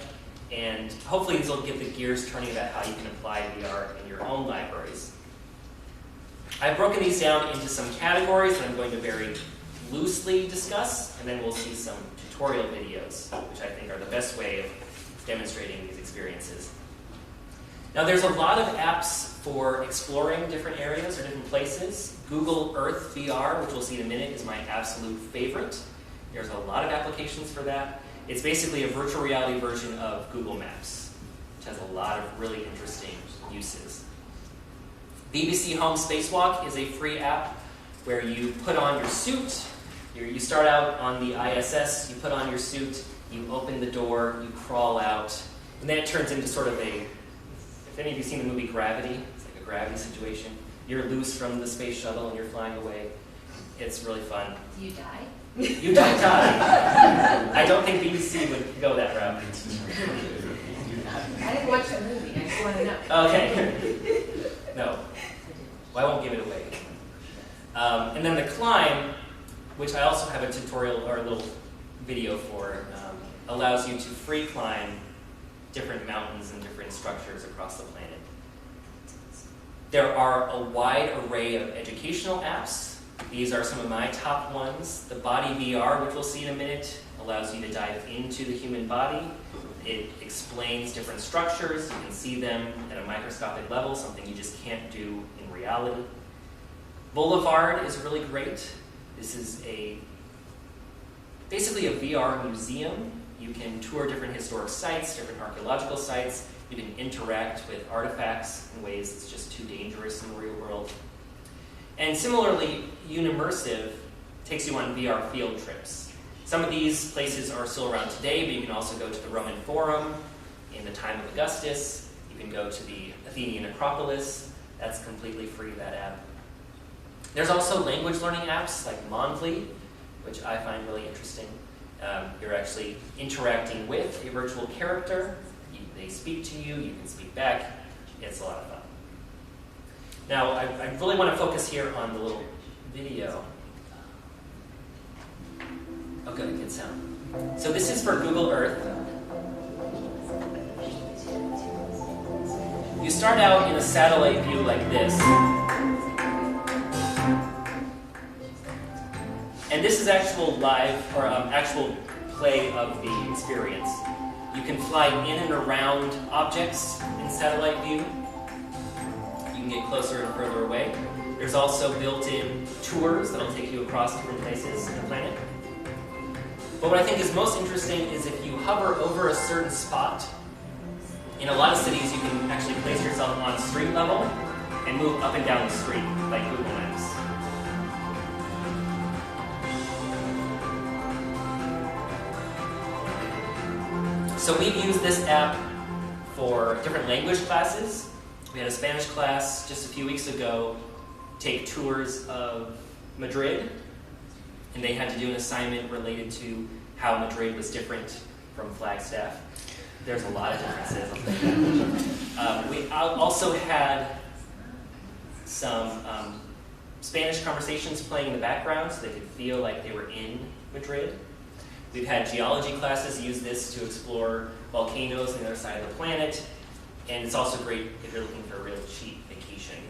and hopefully these will get the gears turning about how you can apply VR in your own libraries. I've broken these down into some categories that I'm going to very loosely discuss, and then we'll see some tutorial videos, which I think are the best way of demonstrating these experiences. Now, there's a lot of apps for exploring different areas or different places. Google Earth VR, which we'll see in a minute, is my absolute favorite. There's a lot of applications for that. It's basically a virtual reality version of Google Maps, which has a lot of really interesting uses. BBC Home Spacewalk is a free app where you put on your suit. You start out on the ISS, you put on your suit, you open the door, you crawl out, and then it turns into sort of if any of you have seen the movie Gravity, it's like a gravity situation. You're loose from the space shuttle and you're flying away. It's really fun. Do you die? You don't die. I don't think BBC would go that route. I didn't watch the movie. I just want to know. Okay. No. Well, I won't give it away. And then the Cline, which I also have a tutorial or a little video for, allows you to free climb different mountains and different structures across the planet. There are a wide array of educational apps. These are some of my top ones. The Body VR, which we'll see in a minute, allows you to dive into the human body. It explains different structures. You can see them at a microscopic level, something you just can't do in reality. Boulevard is really great. This is basically a VR museum. You can tour different historic sites, different archaeological sites. You can interact with artifacts in ways that's just too dangerous in the real world. And similarly, Unimmersive takes you on VR field trips. Some of these places are still around today, but you can also go to the Roman Forum in the time of Augustus. You can go to the Athenian Acropolis. That's completely free, that app. There's also language learning apps like Mondly, which I find really interesting. You're actually interacting with a virtual character. They speak to you, you can speak back. It's a lot of fun. Now, I really want to focus here on the little video. Oh, good, good sound. So this is for Google Earth. You start out in a satellite view like this. And this is actual live, or actual play of the experience. You can fly in and around objects in satellite view. You can get closer and further away. There's also built-in tours that'll take you across different places on the planet. But what I think is most interesting is if you hover over a certain spot, in a lot of cities you can actually place yourself on street level and move up and down the street like Google Maps. So we've used this app for different language classes. We had a Spanish class just a few weeks ago take tours of Madrid, and they had to do an assignment related to how Madrid was different from Flagstaff. There's a lot of differences. We also had some Spanish conversations playing in the background so they could feel like they were in Madrid. We've had geology classes use this to explore volcanoes on the other side of the planet, and it's also great if you're looking for a real cheap vacation.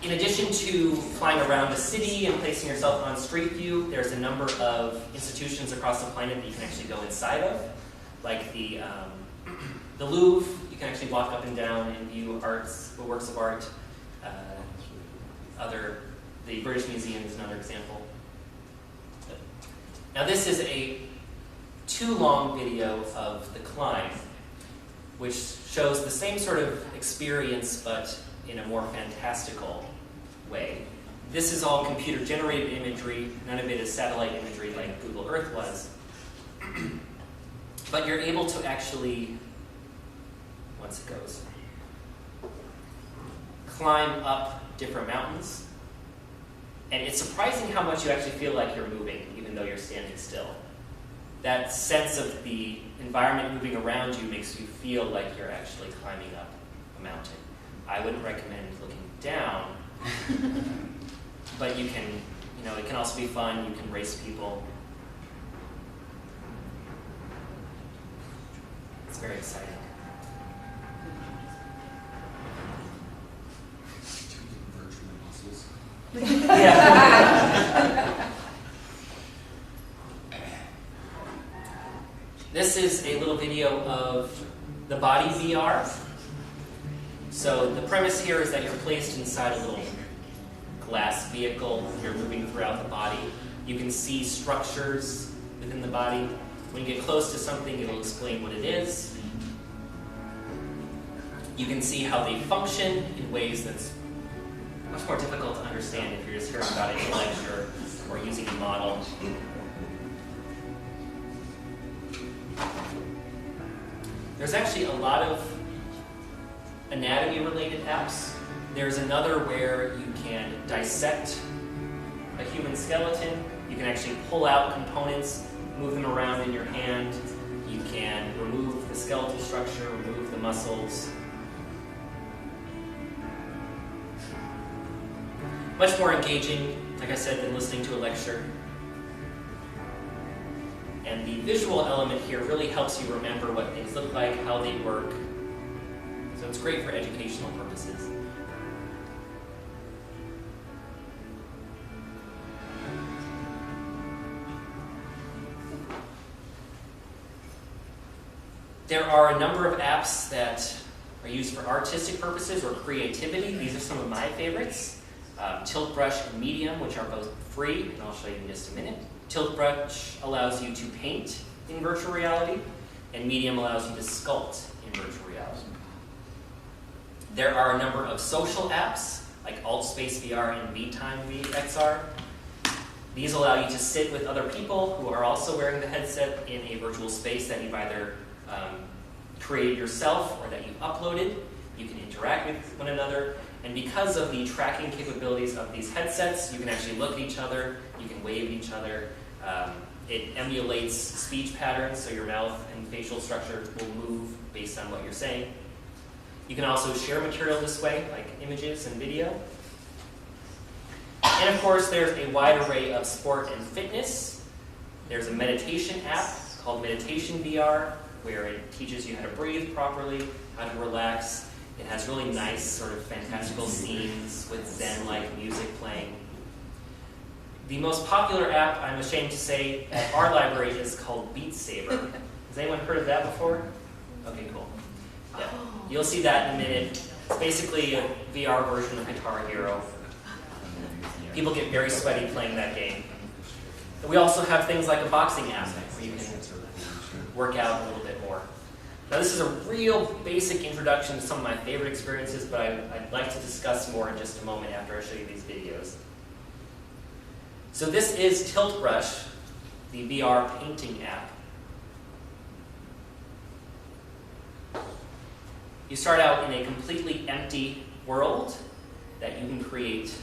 In addition to flying around a city and placing yourself on street view, there's a number of institutions across the planet that you can actually go inside of. like the Louvre. You can actually walk up and down and view works of art. The British Museum is another example. Now this is a too long video of the Cline, which shows the same sort of experience but in a more fantastical way. This is all computer-generated imagery. None of it is satellite imagery like Google Earth was. But you're able to actually, once it goes, climb up different mountains. And it's surprising how much you actually feel like you're moving, even though you're standing still. That sense of the environment moving around you makes you feel like you're actually climbing up a mountain. I wouldn't recommend looking down, but you can, it can also be fun. You can race people. It's very exciting. Yeah. This is a little video of the body VR. So the premise here is that you're placed inside a little glass vehicle. You're moving throughout the body. You can see structures within the body. When you get close to something, it'll explain what it is. You can see how they function in ways that's much more difficult to understand if you're just hearing about it in a lecture or using a model. There's actually a lot of anatomy-related apps. There's another where you can dissect a human skeleton. You can actually pull out components, move them around in your hand. You can remove the skeletal structure, remove the muscles. Much more engaging, like I said, than listening to a lecture. And the visual element here really helps you remember what things look like, how they work. So it's great for educational purposes. There are a number of apps that are used for artistic purposes or creativity. These are some of my favorites. Tilt Brush and Medium, which are both free, and I'll show you in just a minute. Tilt Brush allows you to paint in virtual reality, and Medium allows you to sculpt in virtual reality. There are a number of social apps, like AltSpace VR and VTime XR. These allow you to sit with other people who are also wearing the headset in a virtual space that you've either created yourself or that you've uploaded. You can interact with one another. And because of the tracking capabilities of these headsets, you can actually look at each other, you can wave at each other. It emulates speech patterns, so your mouth and facial structure will move based on what you're saying. You can also share material this way, like images and video. And of course, there's a wide array of sport and fitness. There's a meditation app called Meditation VR, where it teaches you how to breathe properly, how to relax. It has really nice sort of fantastical scenes with Zen-like music playing. The most popular app, I'm ashamed to say, at our library is called Beat Saber. Has anyone heard of that before? Okay, cool. Yeah. You'll see that in a minute. It's basically a VR version of Guitar Hero. People get very sweaty playing that game. And we also have things like a boxing app where you can work out a little bit more. Now this is a real basic introduction to some of my favorite experiences, but I'd like to discuss more in just a moment after I show you these videos. So this is Tilt Brush, the VR painting app. You start out in a completely empty world that you can create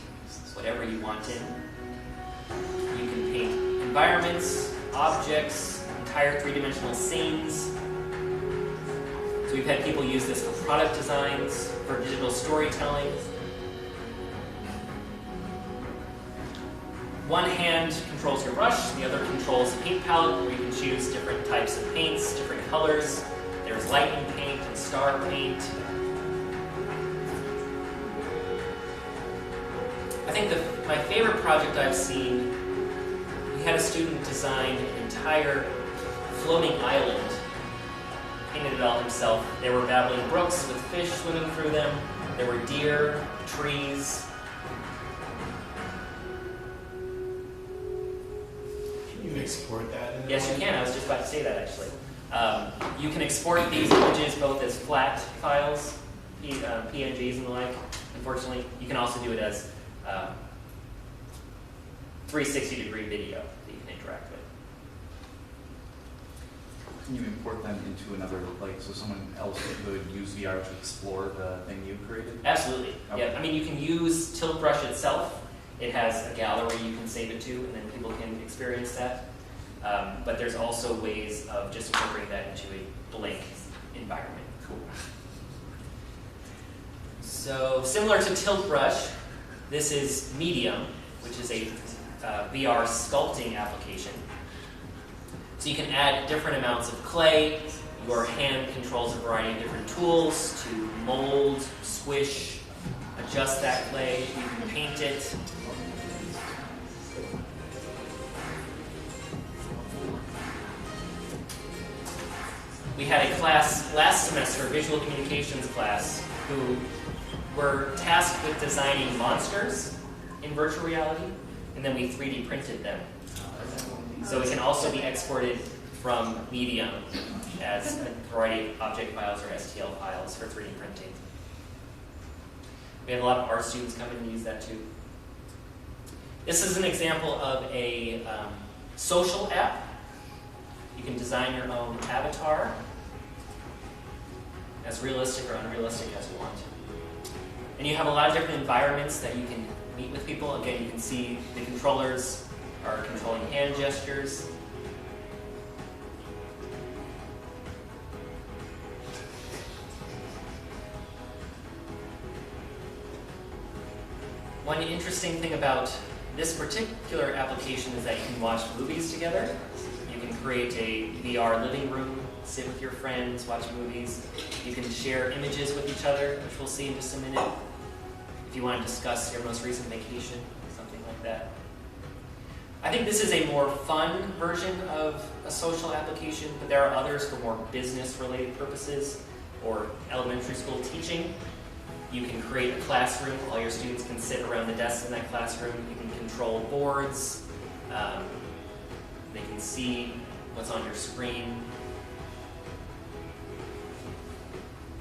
whatever you want in. You can paint environments, objects, entire three-dimensional scenes. So we've had people use this for product designs, for digital storytelling. One hand controls your brush, the other controls the paint palette, where you can choose different types of paints, different colors. There's lightning paint and star paint. I think my favorite project I've seen, we had a student design an entire floating island Bell himself. There were babbling brooks with fish swimming through them. There were deer, trees. Can you export that? Yes, you can. I was just about to say that, actually. You can export these images both as flat files, PNGs and the like. Unfortunately, you can also do it as 360-degree video that you can interact with. Can you import them into another, like, so someone else could use VR to explore the thing you created? Absolutely. Okay. Yeah. I mean, you can use Tilt Brush itself. It has a gallery you can save it to, and then people can experience that. But there's also ways of just incorporating that into a blank environment. Cool. So similar to Tilt Brush, this is Medium, which is a VR sculpting application. So you can add different amounts of clay. Your hand controls a variety of different tools to mold, squish, adjust that clay. You can paint it. We had a class last semester, visual communications class, who were tasked with designing monsters in virtual reality, and then we 3D printed them. So it can also be exported from Medium as a variety of object files or STL files for 3D printing. We have a lot of art students come in and use that too. This is an example of a social app. You can design your own avatar, as realistic or unrealistic as you want. And you have a lot of different environments that you can meet with people. Again, you can see the controllers are controlling hand gestures. One interesting thing about this particular application is that you can watch movies together. You can create a VR living room, sit with your friends, watch movies. You can share images with each other, which we'll see in just a minute. If you want to discuss your most recent vacation, something like that. I think this is a more fun version of a social application, but there are others for more business-related purposes or elementary school teaching. You can create a classroom. All your students can sit around the desks in that classroom. You can control boards. They can see what's on your screen.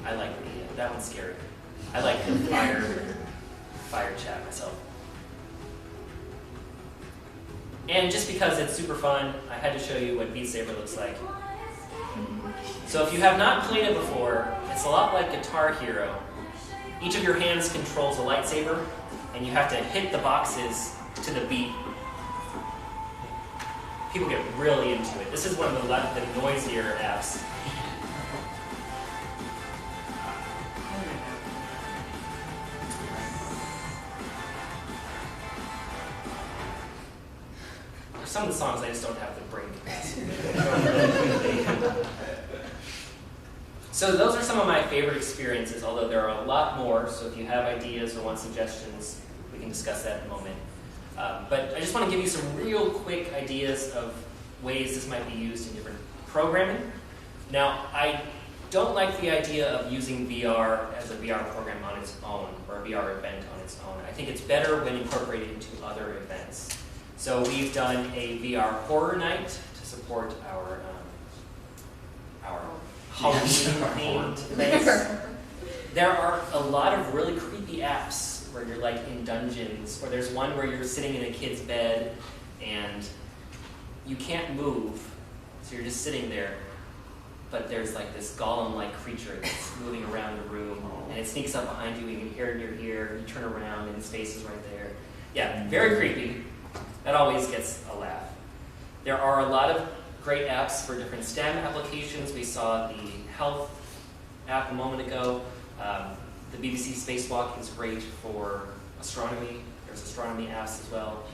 I like that one's scary. I like the fire chat myself. And just because it's super fun, I had to show you what Beat Saber looks like. So if you have not played it before, it's a lot like Guitar Hero. Each of your hands controls a lightsaber, and you have to hit the boxes to the beat. People get really into it. This is one of the noisier apps. Some of the songs I just don't have the brain capacity. So those are some of my favorite experiences, although there are a lot more. So if you have ideas or want suggestions, we can discuss that in a moment. But I just want to give you some real quick ideas of ways this might be used in different programming. Now, I don't like the idea of using VR as a VR program on its own, or a VR event on its own. I think it's better when incorporated into other events. So we've done a VR horror night to support our Halloween-themed things. There are a lot of really creepy apps where you're like in dungeons, or there's one where you're sitting in a kid's bed and you can't move, so you're just sitting there, but there's like this golem-like creature that's moving around the room, and it sneaks up behind you, and you can hear it in your ear, you turn around, and his face is right there. Yeah, very creepy. That always gets a laugh. There are a lot of great apps for different STEM applications. We saw the health app a moment ago. The BBC Spacewalk is great for astronomy. There's astronomy apps as well.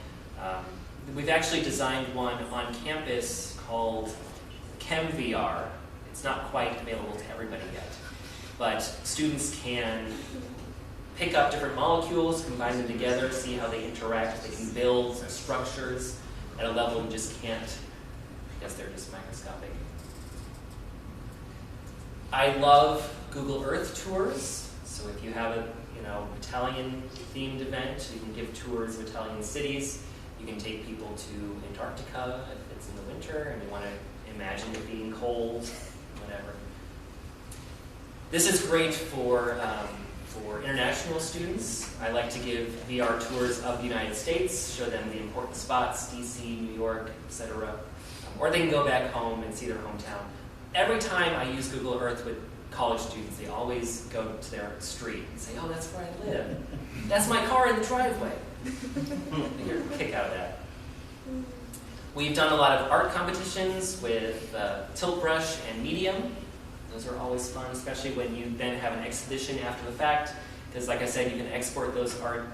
We've actually designed one on campus called ChemVR. It's not quite available to everybody yet, but students can pick up different molecules, combine them together, see how they interact. They can build structures at a level you just can't because they're just microscopic. I love Google Earth tours. So if you have a Italian themed event, you can give tours of Italian cities. You can take people to Antarctica if it's in the winter and you want to imagine it being cold, whatever. This is great for international students. I like to give VR tours of the United States, show them the important spots, DC, New York, etc. Or they can go back home and see their hometown. Every time I use Google Earth with college students, they always go to their street and say, oh, that's where I live. That's my car in the driveway. They get a kick out of that. We've done a lot of art competitions with tilt brush and medium. Those are always fun, especially when you then have an exhibition after the fact, because like I said, you can export those art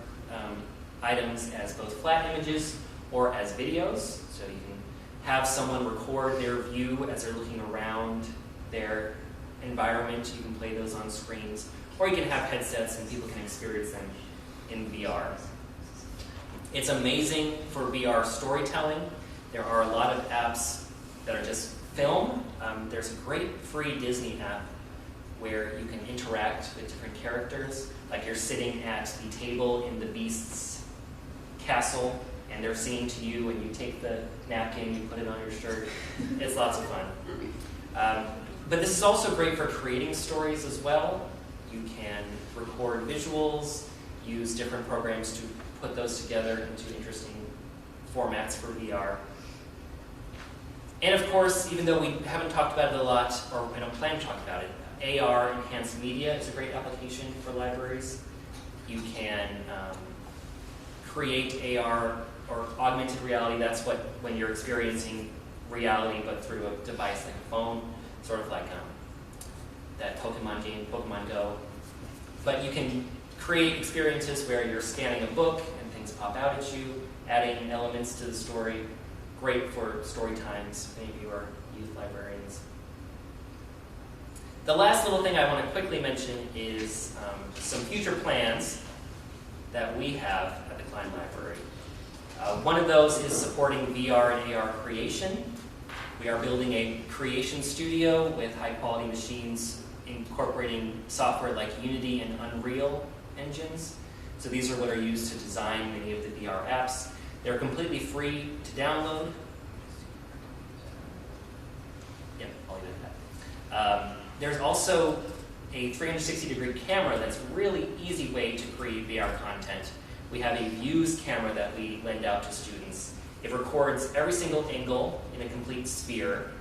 items as both flat images or as videos. So you can have someone record their view as they're looking around their environment. You can play those on screens, or you can have headsets and people can experience them in VR. It's amazing for VR storytelling. There are a lot of apps that are just film. There's a great free Disney app where you can interact with different characters, like you're sitting at the table in the Beast's castle and they're singing to you and you take the napkin, you put it on your shirt. It's lots of fun. But this is also great for creating stories as well. You can record visuals, use different programs to put those together into interesting formats for VR. And of course, even though we haven't talked about it a lot, or I don't plan to talk about it, AR enhanced media is a great application for libraries. You can create AR or augmented reality. That's when you're experiencing reality, but through a device like a phone, sort of like that Pokemon game, Pokemon Go. But you can create experiences where you're scanning a book and things pop out at you, adding elements to the story. Great for story times, if any of you are youth librarians. The last little thing I want to quickly mention is some future plans that we have at the Cline Library. One of those is supporting VR and AR creation. We are building a creation studio with high-quality machines incorporating software like Unity and Unreal engines. So these are what are used to design many of the VR apps. They're completely free to download. Yep, I'll leave it at that. There's also a 360-degree camera that's a really easy way to create VR content. We have a views camera that we lend out to students. It records every single angle in a complete sphere.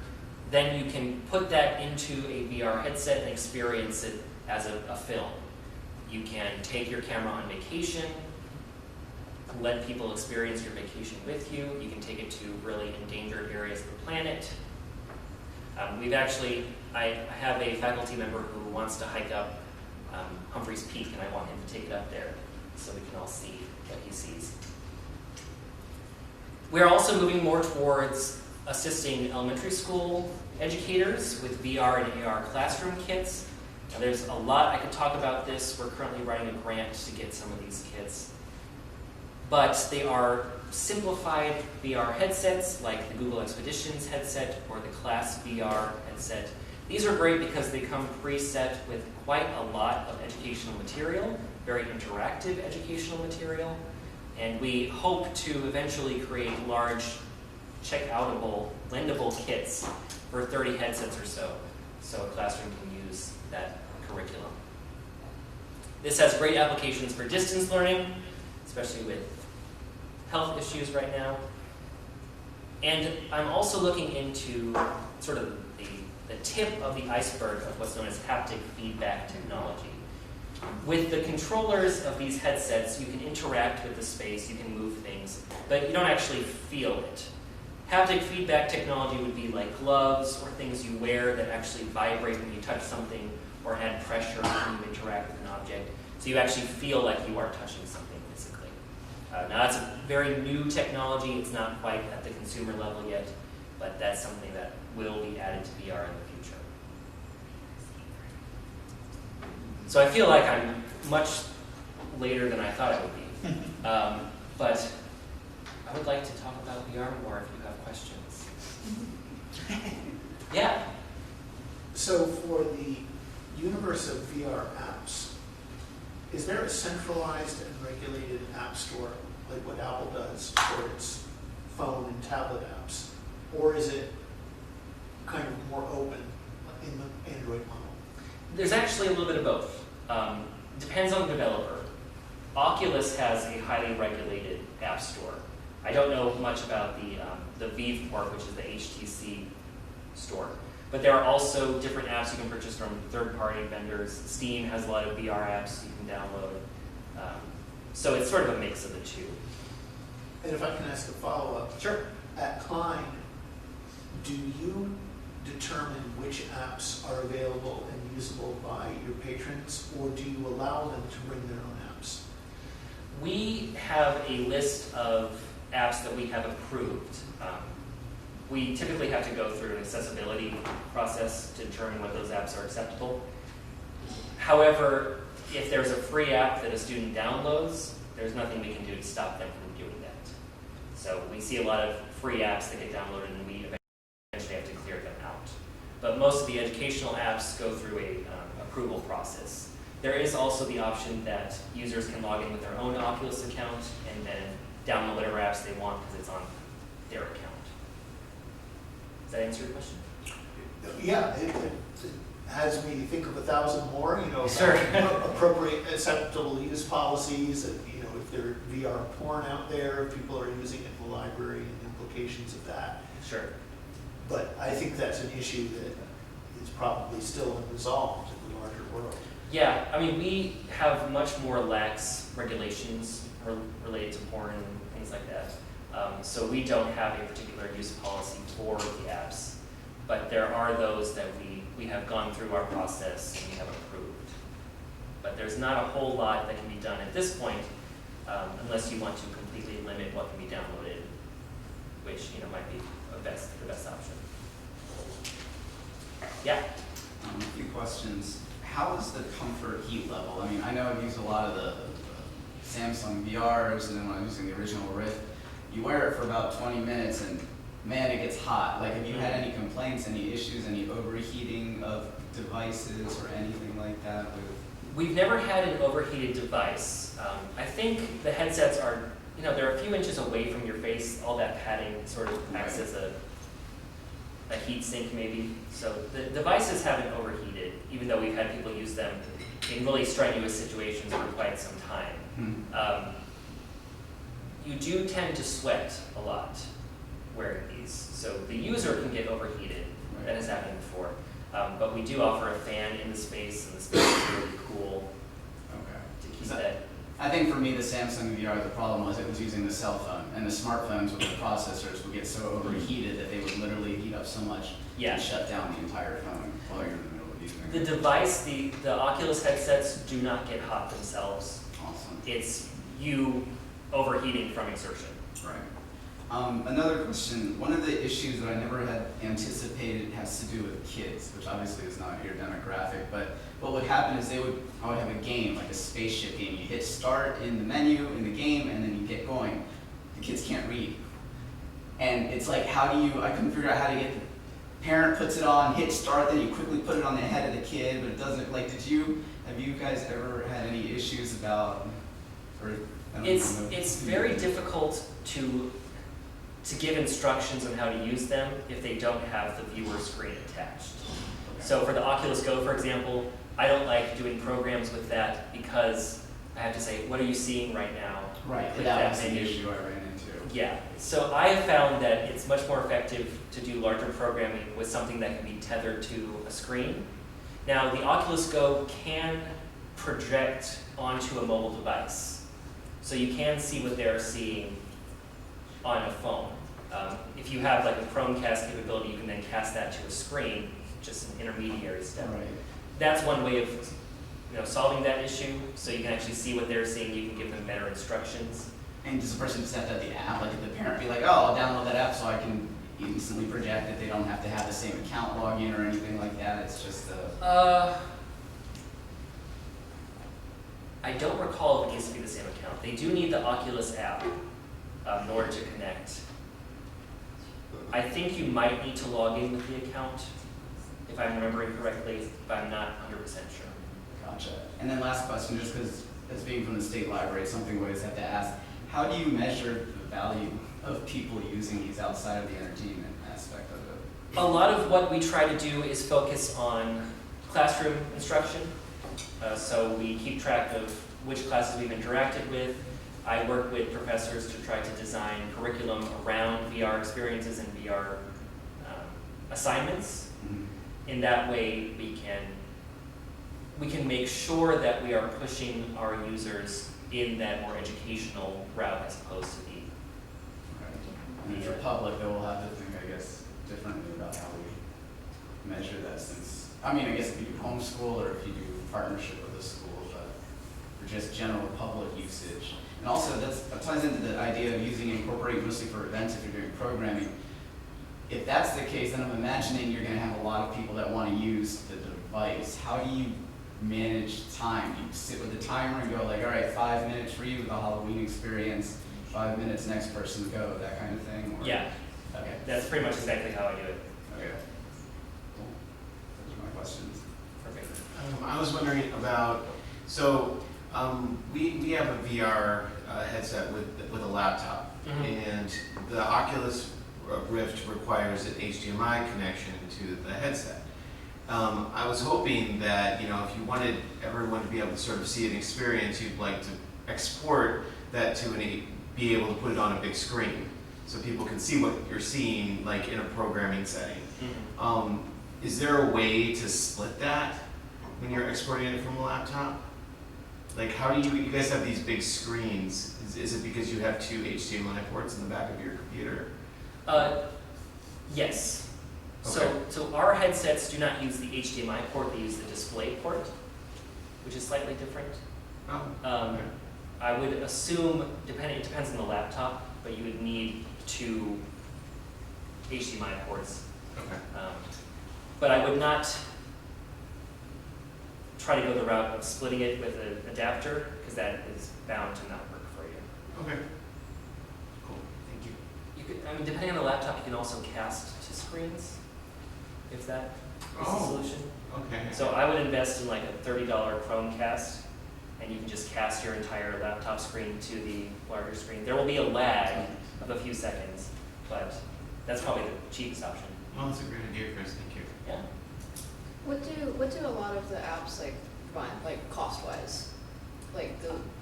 Then you can put that into a VR headset and experience it as a film. You can take your camera on vacation, let people experience your vacation with you. You can take it to really endangered areas of the planet. I have a faculty member who wants to hike up Humphreys Peak, and I want him to take it up there so we can all see what he sees. We're also moving more towards assisting elementary school educators with VR and AR classroom kits. Now, there's a lot I could talk about this. We're currently writing a grant to get some of these kits. But they are simplified VR headsets like the Google Expeditions headset or the Class VR headset. These are great because they come preset with quite a lot of educational material, very interactive educational material, and we hope to eventually create large, check-outable, lendable kits for 30 headsets or so a classroom can use that curriculum. This has great applications for distance learning, especially with health issues right now. And I'm also looking into sort of the tip of the iceberg of what's known as haptic feedback technology. With the controllers of these headsets, you can interact with the space, you can move things, but you don't actually feel it. Haptic feedback technology would be like gloves or things you wear that actually vibrate when you touch something or add pressure when you interact with an object, so you actually feel like you are touching something physically. Now that's a very new technology. It's not quite at the consumer level yet, but that's something that will be added to VR in the future. So I feel like I'm much later than I thought I would be. But I would like to talk about VR more if you have questions. Yeah. So for the universe of VR apps, is there a centralized and regulated app store like what Apple does for its phone and tablet apps? Or is it kind of more open in the Android model? There's actually a little bit of both. Depends on the developer. Oculus has a highly regulated app store. I don't know much about the Vive port, which is the HTC store. But there are also different apps you can purchase from third-party vendors. Steam has a lot of VR apps you can download. So it's sort of a mix of the two. And if I can ask a follow-up. Sure. At Cline, do you determine which apps are available and usable by your patrons, or do you allow them to bring their own apps? We have a list of apps that we have approved. We typically have to go through an accessibility process to determine whether those apps are acceptable. However, if there's a free app that a student downloads, there's nothing we can do to stop them from doing that. So we see a lot of free apps that get downloaded and we eventually have to clear them out. But most of the educational apps go through a approval process. There is also the option that users can log in with their own Oculus account and then download whatever apps they want because it's on their account. Does that answer your question? Yeah, it has me think of 1,000 more, Sure. appropriate acceptable use policies, if there are VR porn out there, if people are using it in the library and implications of that. Sure. But I think that's an issue that is probably still unresolved in the larger world. Yeah, I mean, we have much more lax regulations related to porn and things like that. So we don't have a particular use policy for the apps, but there are those that we have gone through our process and we have approved. But there's not a whole lot that can be done at this point unless you want to completely limit what can be downloaded, which might be the best option. Yeah? A few questions. How is the comfort heat level? I mean, I know I've used a lot of the Samsung VRs, and then when I was using the original Rift, you wear it for about 20 minutes, and man, it gets hot. Like, have you had any complaints, any issues, any overheating of devices or anything like that? We've never had an overheated device. I think the headsets are, they're a few inches away from your face. All that padding sort of acts as a heat sink maybe. So the devices haven't overheated, even though we've had people use them in really strenuous situations for quite some time. You do tend to sweat a lot wearing these. So the user can get overheated. Right. That has happened before. But we do offer a fan in the space, and the space is really cool. Okay. To keep that. I think for me, the Samsung VR, the problem was it was using the cell phone, and the smartphones with the processors would get so overheated that they would literally heat up so much and shut down the entire phone while you're in the middle of using it. The device, the Oculus headsets do not get hot themselves. Awesome. It's you overheating from exertion. Right. Another question, one of the issues that I never had anticipated has to do with kids, which obviously is not your demographic, but what would happen is I would have a game, like a spaceship game. You hit start in the menu, in the game, and then you get going. The kids can't read. And it's like, I couldn't figure out how to get the parent puts it on, hit start, then you quickly put it on the head of the kid, but it doesn't, have you guys ever had any issues about, It's very difficult to give instructions on how to use them if they don't have the viewer screen attached. Okay. So for the Oculus Go, for example, I don't like doing programs with that because I have to say, what are you seeing right now? Right, that was the issue I ran into. Yeah, so I have found that it's much more effective to do larger programming with something that can be tethered to a screen. Now, the Oculus Go can project onto a mobile device. So you can see what they're seeing on a phone. If you have like a Chromecast capability, you can then cast that to a screen, just an intermediary step. Right. That's one way of solving that issue, so you can actually see what they're seeing, you can give them better instructions. And does the person just have to have the app? Like, if the parent be like, oh, I'll download that app so I can instantly project it, they don't have to have the same account login or anything like that, it's just I don't recall if it needs to be the same account. They do need the Oculus app in order to connect. I think you might need to log in with the account if I'm remembering correctly, but I'm not 100% sure. Gotcha. And then last question, just because as being from the state library, it's something we always have to ask. How do you measure the value of people using these outside of the entertainment aspect of it? A lot of what we try to do is focus on classroom instruction. So we keep track of which classes we've interacted with. I work with professors to try to design curriculum around VR experiences and VR assignments. In that way, we can make sure that we are pushing our users in that more educational route as opposed to the. And then for public, they will have to think, I guess, differently about how we measure that since, I mean, I guess if you do homeschool or if you do partnership with a school, but for just general public usage. And also, that ties into the idea of using and incorporating mostly for events if you're doing programming. If that's the case, then I'm imagining you're going to have a lot of people that want to use the device. How do you manage time? Do you sit with the timer and go like, all right, 5 minutes for you with the Halloween experience, 5 minutes next person go, that kind of thing? Or? Yeah, Okay. that's pretty much exactly how I do it. Okay. Cool. Those are my questions. Perfect. I was wondering about, so we have a VR headset with a laptop, and the Oculus Rift requires an HDMI connection to the headset. I was hoping that, if you wanted everyone to be able to sort of see an experience, you'd like to export that to be able to put it on a big screen so people can see what you're seeing, like in a programming setting. Is there a way to split that when you're exporting it from a laptop? Like, how do you guys have these big screens? Is it because you have 2 HDMI ports in the back of your computer? Yes. Okay. So our headsets do not use the HDMI port, they use the display port, which is slightly different. Oh, okay. I would assume, it depends on the laptop, but you would need 2 HDMI ports. Okay. But I would not try to go the route of splitting it with an adapter, because that is bound to not work for you. Okay. Cool. Thank you. You could, depending on the laptop, you can also cast to screens, if that is the solution. Okay. So I would invest in like a $30 Chromecast, and you can just cast your entire laptop screen to the larger screen. There will be a lag of a few seconds, but that's probably the cheapest option. Well, that's a great idea, Chris. Thank you. Yeah. What do a lot of the apps provide, cost wise?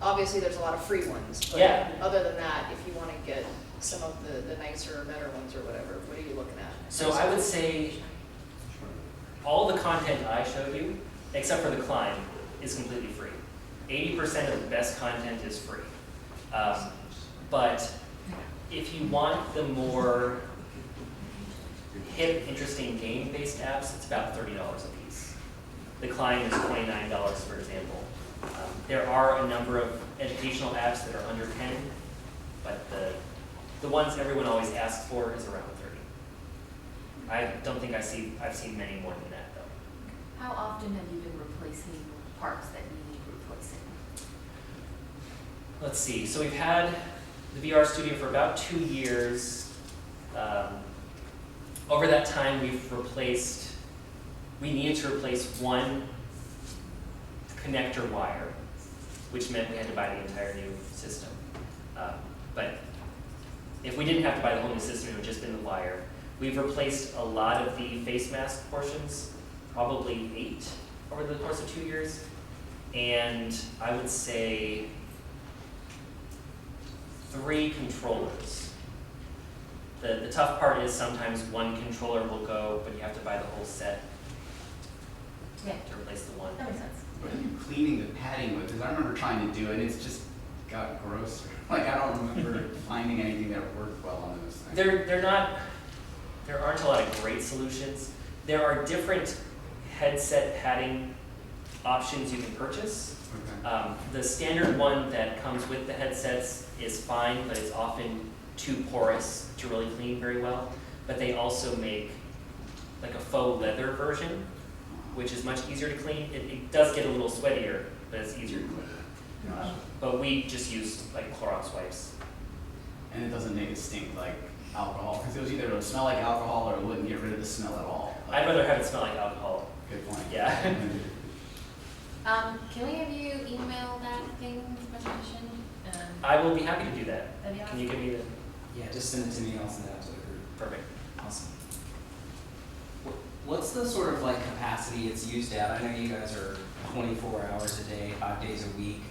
Obviously there's a lot of free ones, but Yeah. other than that, if you want to get some of the nicer or better ones or whatever, what are you looking at? So I would say all the content I showed you, except for the Cline, is completely free. 80% of the best content is free. But if you want the more hip, interesting game-based apps, it's about $30 a piece. The Cline is $29, for example. There are a number of educational apps that are under 10, but the ones everyone always asks for is around 30. I don't think I've seen many more than that, though. How often have you been replacing parts that you need replacing? Let's see. So we've had the VR Studio for about 2 years. Over that time, we needed to replace one connector wire, which meant we had to buy the entire new system. But if we didn't have to buy the whole new system, it would just been the wire. We've replaced a lot of the face mask portions, probably 8 over the course of 2 years. And I would say 3 controllers. The tough part is sometimes one controller will go, but you have to buy the whole set Yeah, to replace the one. that makes sense. What are you cleaning the padding with? Because I remember trying to do it, and it's just got grosser. I don't remember finding anything that worked well on those things. There aren't a lot of great solutions. There are different headset padding options you can purchase. Okay. The standard one that comes with the headsets is fine, but it's often too porous to really clean very well. But they also make like a faux leather version, which is much easier to clean. It does get a little sweatier, but it's easier to clean. Gotcha. But we just use like Clorox wipes. And it doesn't make it stink like alcohol, because it would smell like alcohol or it wouldn't get rid of the smell at all. I'd rather have it smell like alcohol. Good point. Yeah. Can we have you email that thing, presentation? I will be happy to do that. That'd be Can you give me the Yeah, just send it to me and I'll send it out to the group. perfect? Awesome. What's the sort of like capacity it's used at? I know you guys are 24 hours a day, 5 days a week.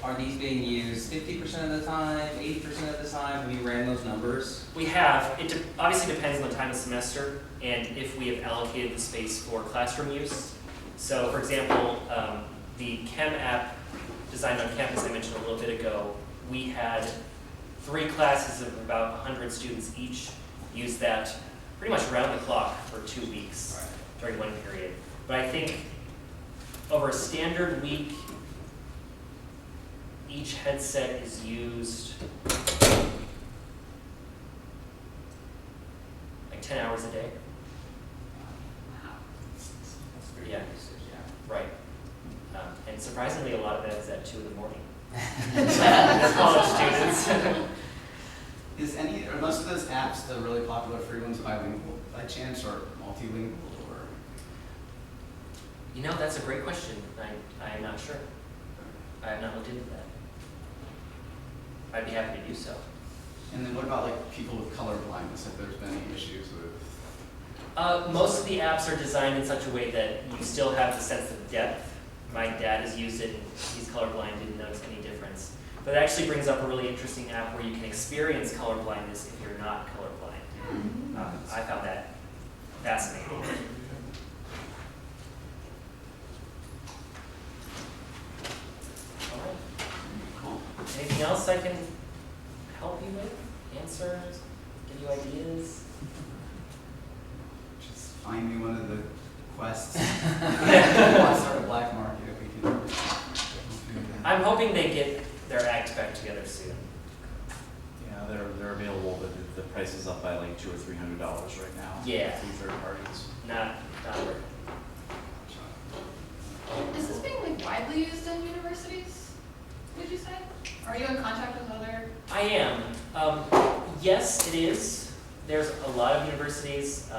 Are these being used 50% of the time, 80% of the time? Have you ran those numbers? We have. It obviously depends on the time of semester and if we have allocated the space for classroom use. So, for example, the Chem app designed on campus I mentioned a little bit ago, we had 3 classes of about 100 students each use that pretty much around the clock for 2 weeks during one period. But I think over a standard week, each headset is used like 10 hours a day. That's pretty Yeah. good usage, yeah. Right. And surprisingly, a lot of that is at 2 in the morning. As college students. Are most of those apps, the really popular free ones, bilingual by chance, or multilingual, or? You know, that's a great question. I am not sure. I have not looked into that. I'd be happy to do so. And then what about like people with color blindness? Have there been any issues with? Most of the apps are designed in such a way that you still have the sense of depth. My dad has used it and he's colorblind, didn't notice any difference. But it actually brings up a really interesting app where you can experience color blindness if you're not colorblind. I found that fascinating. All right. Anything else I can help you with? Answer? Give you ideas? Just find me one of the quests. I want to start a black market. We can. I'm hoping they get their act back together soon. Yeah, they're available, but the price is up by like $200 or $300 right now. Yeah. Through third parties. Not worth it. Is this being like widely used in universities, would you say? Are you in contact with other? I am. Yes, it is. There's a lot of universities.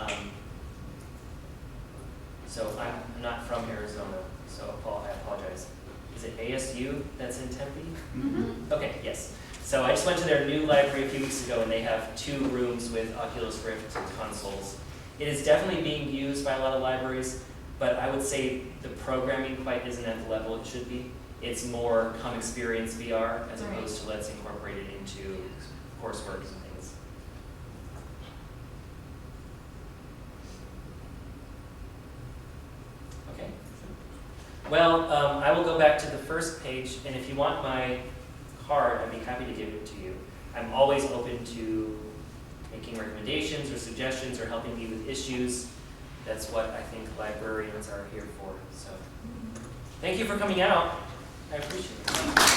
So I'm not from Arizona, so I apologize. Is it ASU that's in Tempe? Mm-hmm. Okay, yes. So I just went to their new library a few weeks ago, and they have 2 rooms with Oculus Rift consoles. It is definitely being used by a lot of libraries, but I would say the programming quite isn't at the level it should be. It's more come experience VR as opposed to let's incorporate it into coursework and things. Okay. Well, I will go back to the first page, and if you want my card, I'd be happy to give it to you. I'm always open to making recommendations or suggestions or helping you with issues. That's what I think librarians are here for. So, thank you for coming out. I appreciate it.